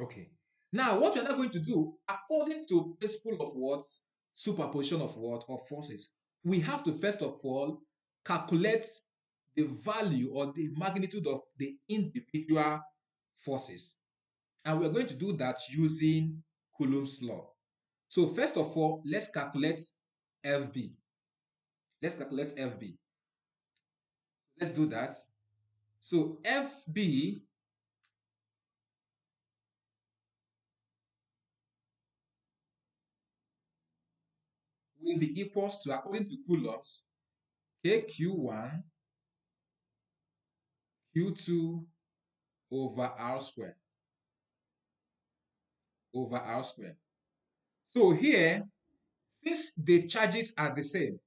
Okay. Now, what we are now going to do, according to principle of what? Superposition of what? Of forces. We have to first of all calculate the value or the magnitude of the individual forces. And we're going to do that using Coulomb's law. So first of all, let's calculate FB. Let's calculate FB. Let's do that. So FB will be equals to, according to Coulomb's, K Q1 Q2 over R squared. Over R squared. So here, since the charges are the same,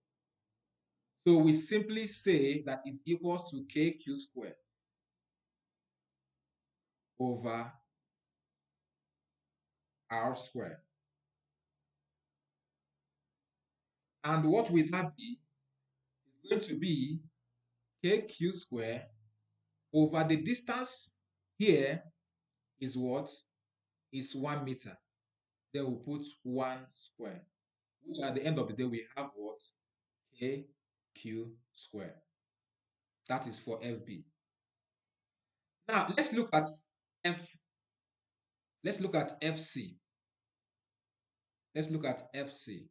so we simply say that is equals to KQ squared over R squared. And what will that be? It's going to be KQ squared over the distance here is what? Is 1 meter. Then we'll put 1 square. Which at the end of the day, we have what? KQ squared. That is for FB. Now let's look at let's look at FC. Let's look at FC.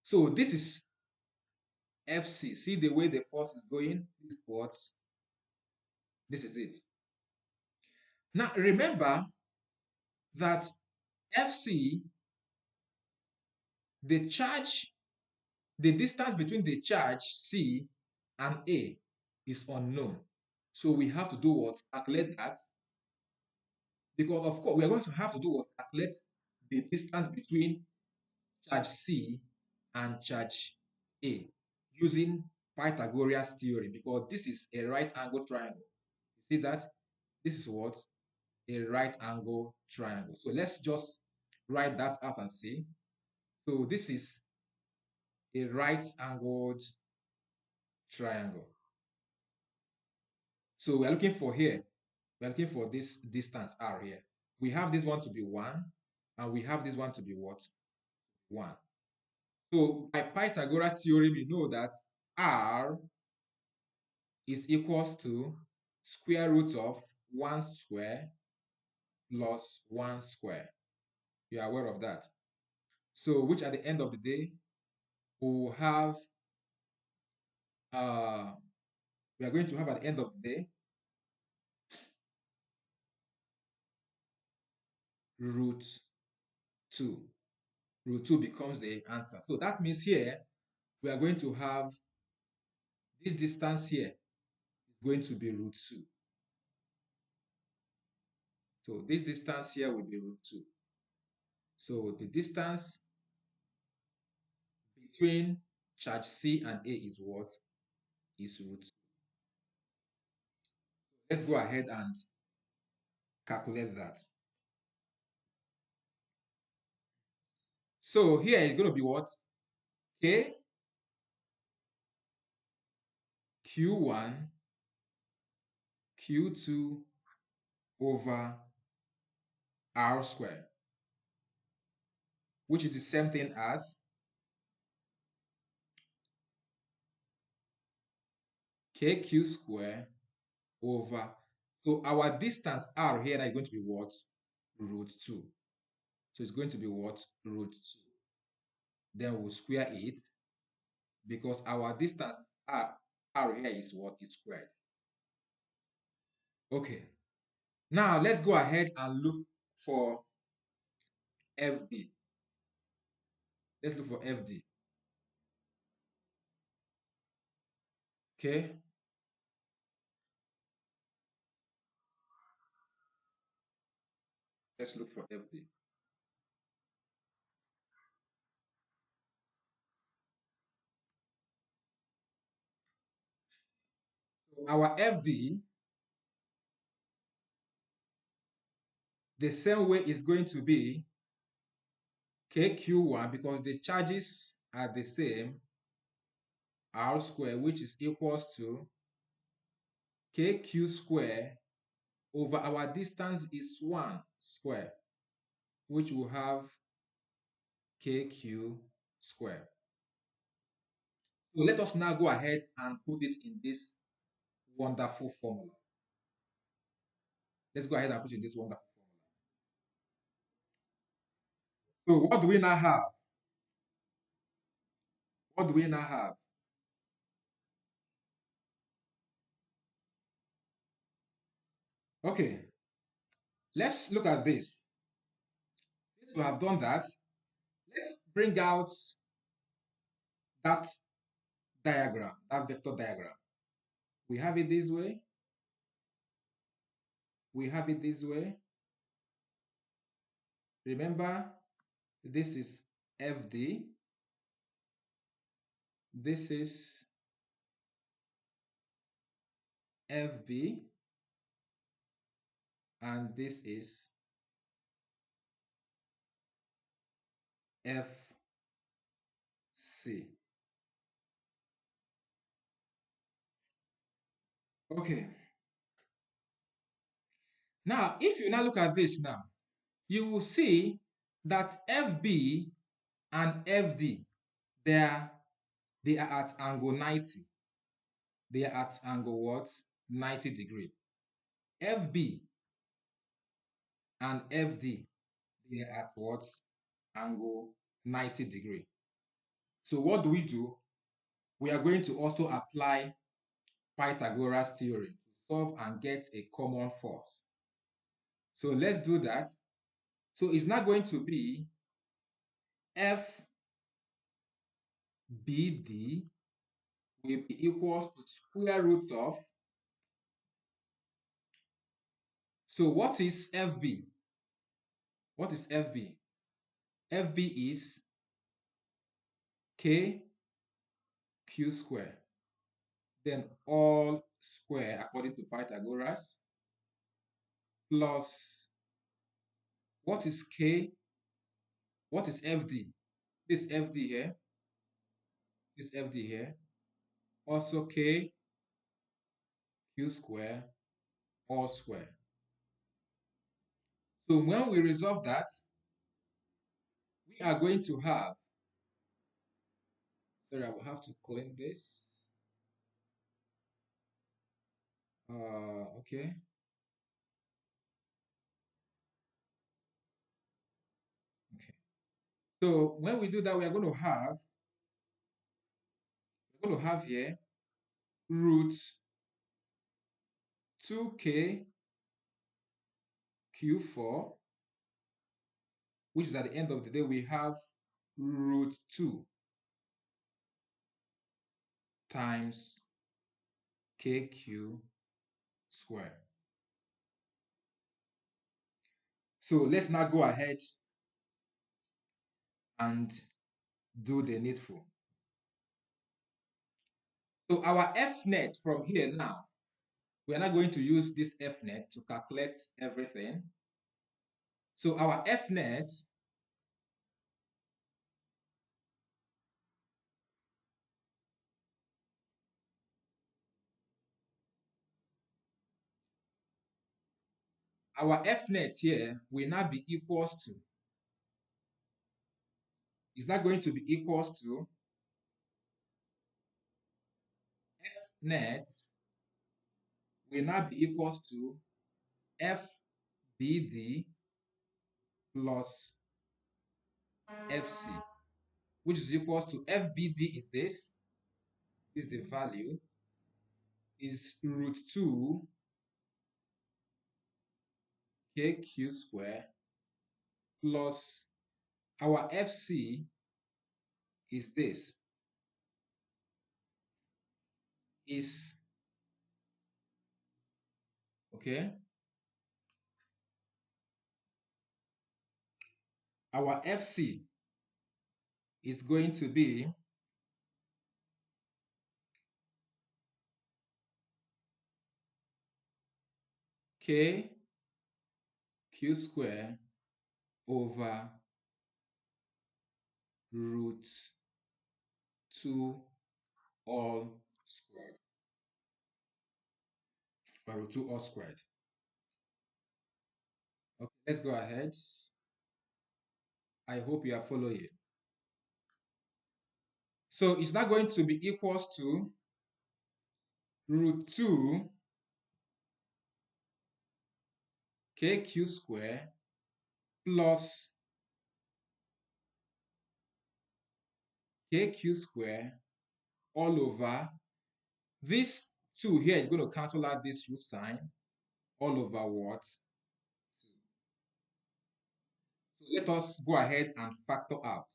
So this is FC. See the way the force is going? This is what? This is it. Now remember that FC, the charge, the distance between the charge C and A is unknown. So we have to do what? Calculate that. Because of course, we are going to have to do what? Calculate the distance between charge C and charge A using Pythagoras theorem, because this is a right angle triangle. You see that? This is what? A right angle triangle. So let's just write that out and see. So this is a right angled triangle. So we're looking for here, we're looking for this distance R here. We have this one to be 1, and we have this one to be what? 1. So by Pythagoras theorem, you know that R is equals to square root of 1 square plus 1 square. You are aware of that. So which at the end of the day, we'll have we are going to have at the end of the day root 2. Root 2 becomes the answer. So that means here we are going to have this distance here is going to be root 2. So this distance here will be root 2. So the distance between charge C and A is what? Is root 2. Let's go ahead and calculate that. So here is going to be what? K Q1 Q2 over R squared, which is the same thing as KQ squared over, so our distance R here is going to be what? Root 2. So it's going to be what? Root 2. Then we'll square it because our distance R here is what? It's squared. Okay. Now let's go ahead and look for FD. Let's look for FD. Okay. Let's look for FD. So our FD, the same way is going to be KQ1 because the charges are the same, R squared, which is equals to KQ squared over our distance is 1 square, which will have KQ squared. So let us now go ahead and put it in this wonderful formula. Let's go ahead and put it in this wonderful formula. So what do we now have? What do we now have? Okay, let's look at this. Since we have done that, let's bring out that diagram, that vector diagram. We have it this way. We have it this way. Remember, this is FD. This is FB. And this is FC. Okay. Now, if you now look at this now, you will see that FB and FD, they are at angle 90. They are at angle what? 90 degree. FB and FD, they are at what? Angle 90 degree. So what do? We are going to also apply Pythagoras theorem to solve and get a common force. So let's do that. So it's not going to be FBD will be equal to square root of. So what is FB? What is FB? FB is KQ square. Then all square according to Pythagoras plus what is K? What is FD? This FD here. This FD here. Also KQ square all square. So when we resolve that, we are going to have, sorry, I will have to clean this. Okay. Okay. So when we do that, we're going to have here root 2K Q4, which is at the end of the day, we have root 2 times KQ square. So let's now go ahead and do the needful. So our F net from here now, we are not going to use this F net to calculate everything. So our F net here will now be equals to, is not going to be equals to F net will now be equals to FBD plus FC, which is equals to FBD is this is the value, is root 2 KQ square plus our FC is this, is, okay, our FC is going to be KQ square over root 2 all squared, by root 2 all squared. Okay, let's go ahead. I hope you are following. So it's not going to be equals to root 2 KQ square plus KQ square all over, this 2 here is going to cancel out this root sign, all over what? So let us go ahead and factor out.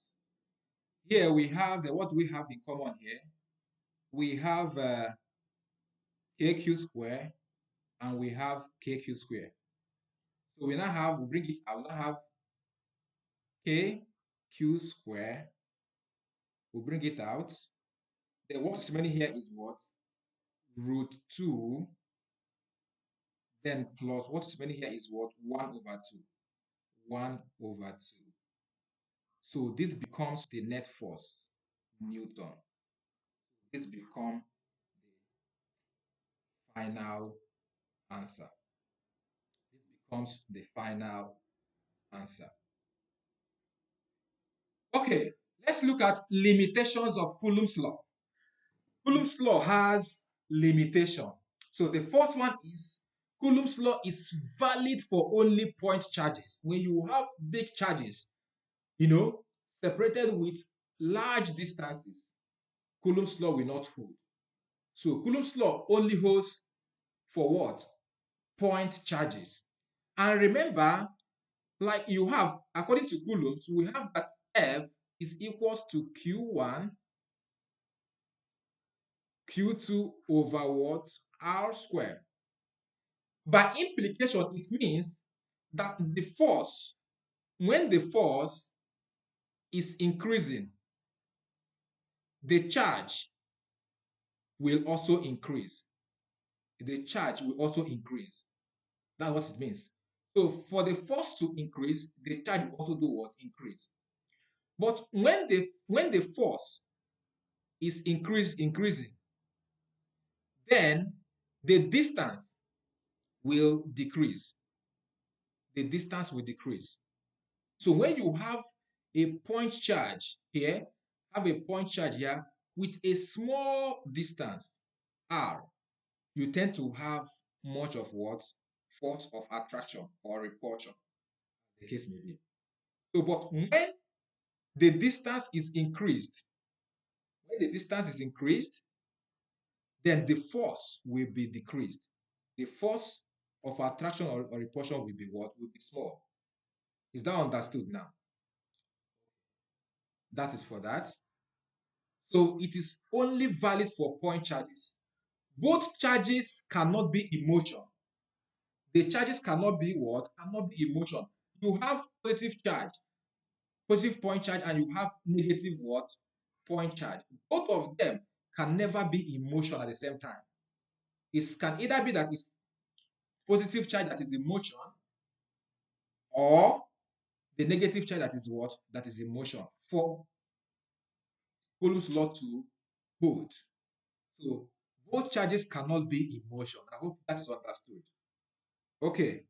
Here we have, what do we have in common here? We have KQ square and we have KQ square. So we now have, we bring it, I will now have KQ square, we'll bring it out. Then what's remaining here is what? Root 2, then plus what's remaining here is what? 1 over 2. 1 over 2. So this becomes the net force, Newton. This becomes the final answer. This becomes the final answer. Okay, let's look at limitations of Coulomb's law. Coulomb's law has limitation. So the first one is Coulomb's law is valid for only point charges. When you have big charges, separated with large distances, Coulomb's law will not hold. So Coulomb's law only holds for what? Point charges. And remember, like you have, according to Coulomb, we have that F is equals to Q1, Q2 over what? R squared. By implication, it means that the force, when the force is increasing, the charge will also increase. The charge will also increase. That's what it means. So for the force to increase, the charge will also do what? Increase. But when the force is increasing, then the distance will decrease. The distance will decrease. So when you have a point charge here, with a small distance, r, you tend to have much of what? Force of attraction or repulsion, the case may be. So, but when the distance is increased, then the force will be decreased. The force of attraction or repulsion will be what? Will be small. Is that understood now? That is for that. So it is only valid for point charges. Both charges cannot be in motion. The charges cannot be what? Cannot be in motion. You have positive charge, positive point charge, and you have negative what? Point charge. Both of them can never be in motion at the same time. It can either be that it's positive charge that is in motion, or the negative charge that is what? That is in motion for Coulomb's law to hold. So both charges cannot be in motion. I hope that is understood. Okay.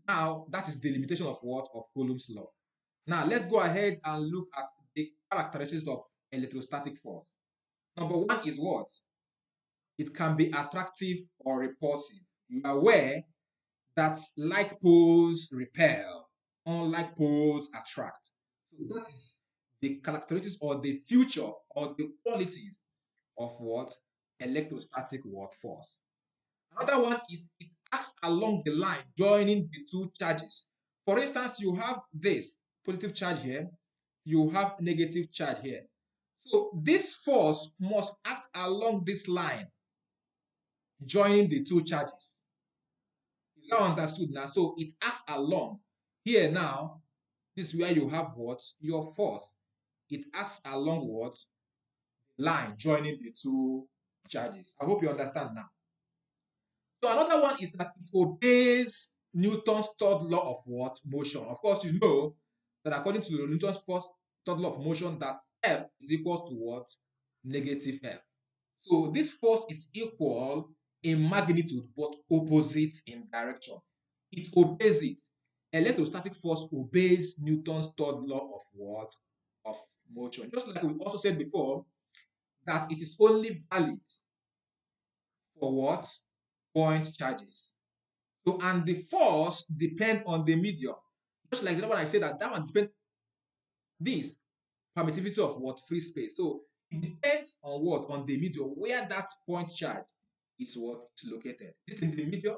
Now that is the limitation of what? Of Coulomb's law. Now let's go ahead and look at the characteristics of electrostatic force. Number one is what? It can be attractive or repulsive. You are aware that like poles repel, unlike poles attract. So that is the characteristics or the future or the qualities of what? Electrostatic force. Another one is it acts along the line joining the two charges. For instance, you have this positive charge here, you have negative charge here. So this force must act along this line joining the two charges. Is that understood now? So it acts along. Here now, this is where you have what? Your force. It acts along what? Line joining the two charges. I hope you understand now. So another one is that it obeys Newton's third law of what? Motion. Of course, you know that according to Newton's first third law of motion, that F is equal to what? Negative F. So this force is equal in magnitude but opposite in direction. It obeys it. Electrostatic force obeys Newton's third law of what? Of motion. Just like we also said before, that it is only valid for what? Point charges. So, and the force depend on the medium. Just like the one I said that one depends, this permittivity of what? Free space. So it depends on what? On the medium where that point charge is what? Is located. Is it in the medium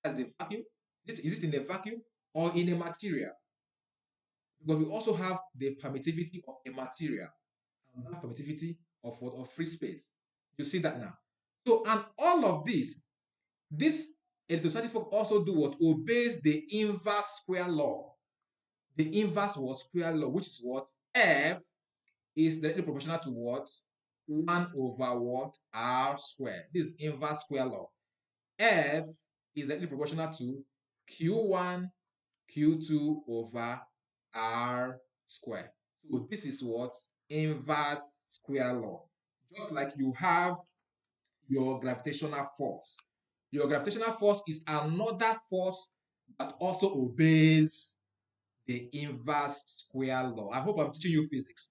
as the vacuum? Is it in a vacuum or in a material? Because we also have the permittivity of a material and we have permittivity of what? Of free space. You see that now. So, and all of this electrostatic force also do what? Obeys the inverse square law. The inverse was square law, which is what? F is directly proportional to what? 1 over what? R squared. This is inverse square law. F is directly proportional to Q1, Q2 over R squared. So this is what? Inverse square law. Just like you have your gravitational force. Your gravitational force is another force that also obeys the inverse square law. I hope I'm teaching you physics.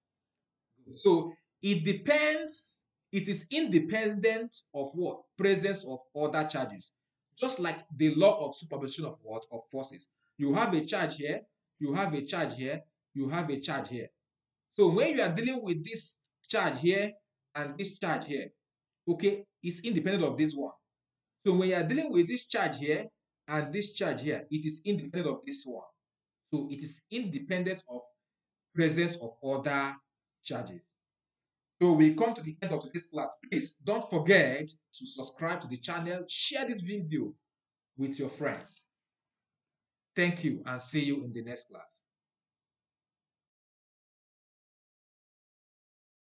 So it depends, it is independent of what? Presence of other charges. Just like the law of superposition of what? Of forces. You have a charge here, you have a charge here, you have a charge here. So when you are dealing with this charge here and this charge here, okay, it's independent of this one. So when you are dealing with this charge here and this charge here, it is independent of this one. So it is independent of presence of other charges. So we come to the end of today's class. Please don't forget to subscribe to the channel, share this video with your friends. Thank you and see you in the next class.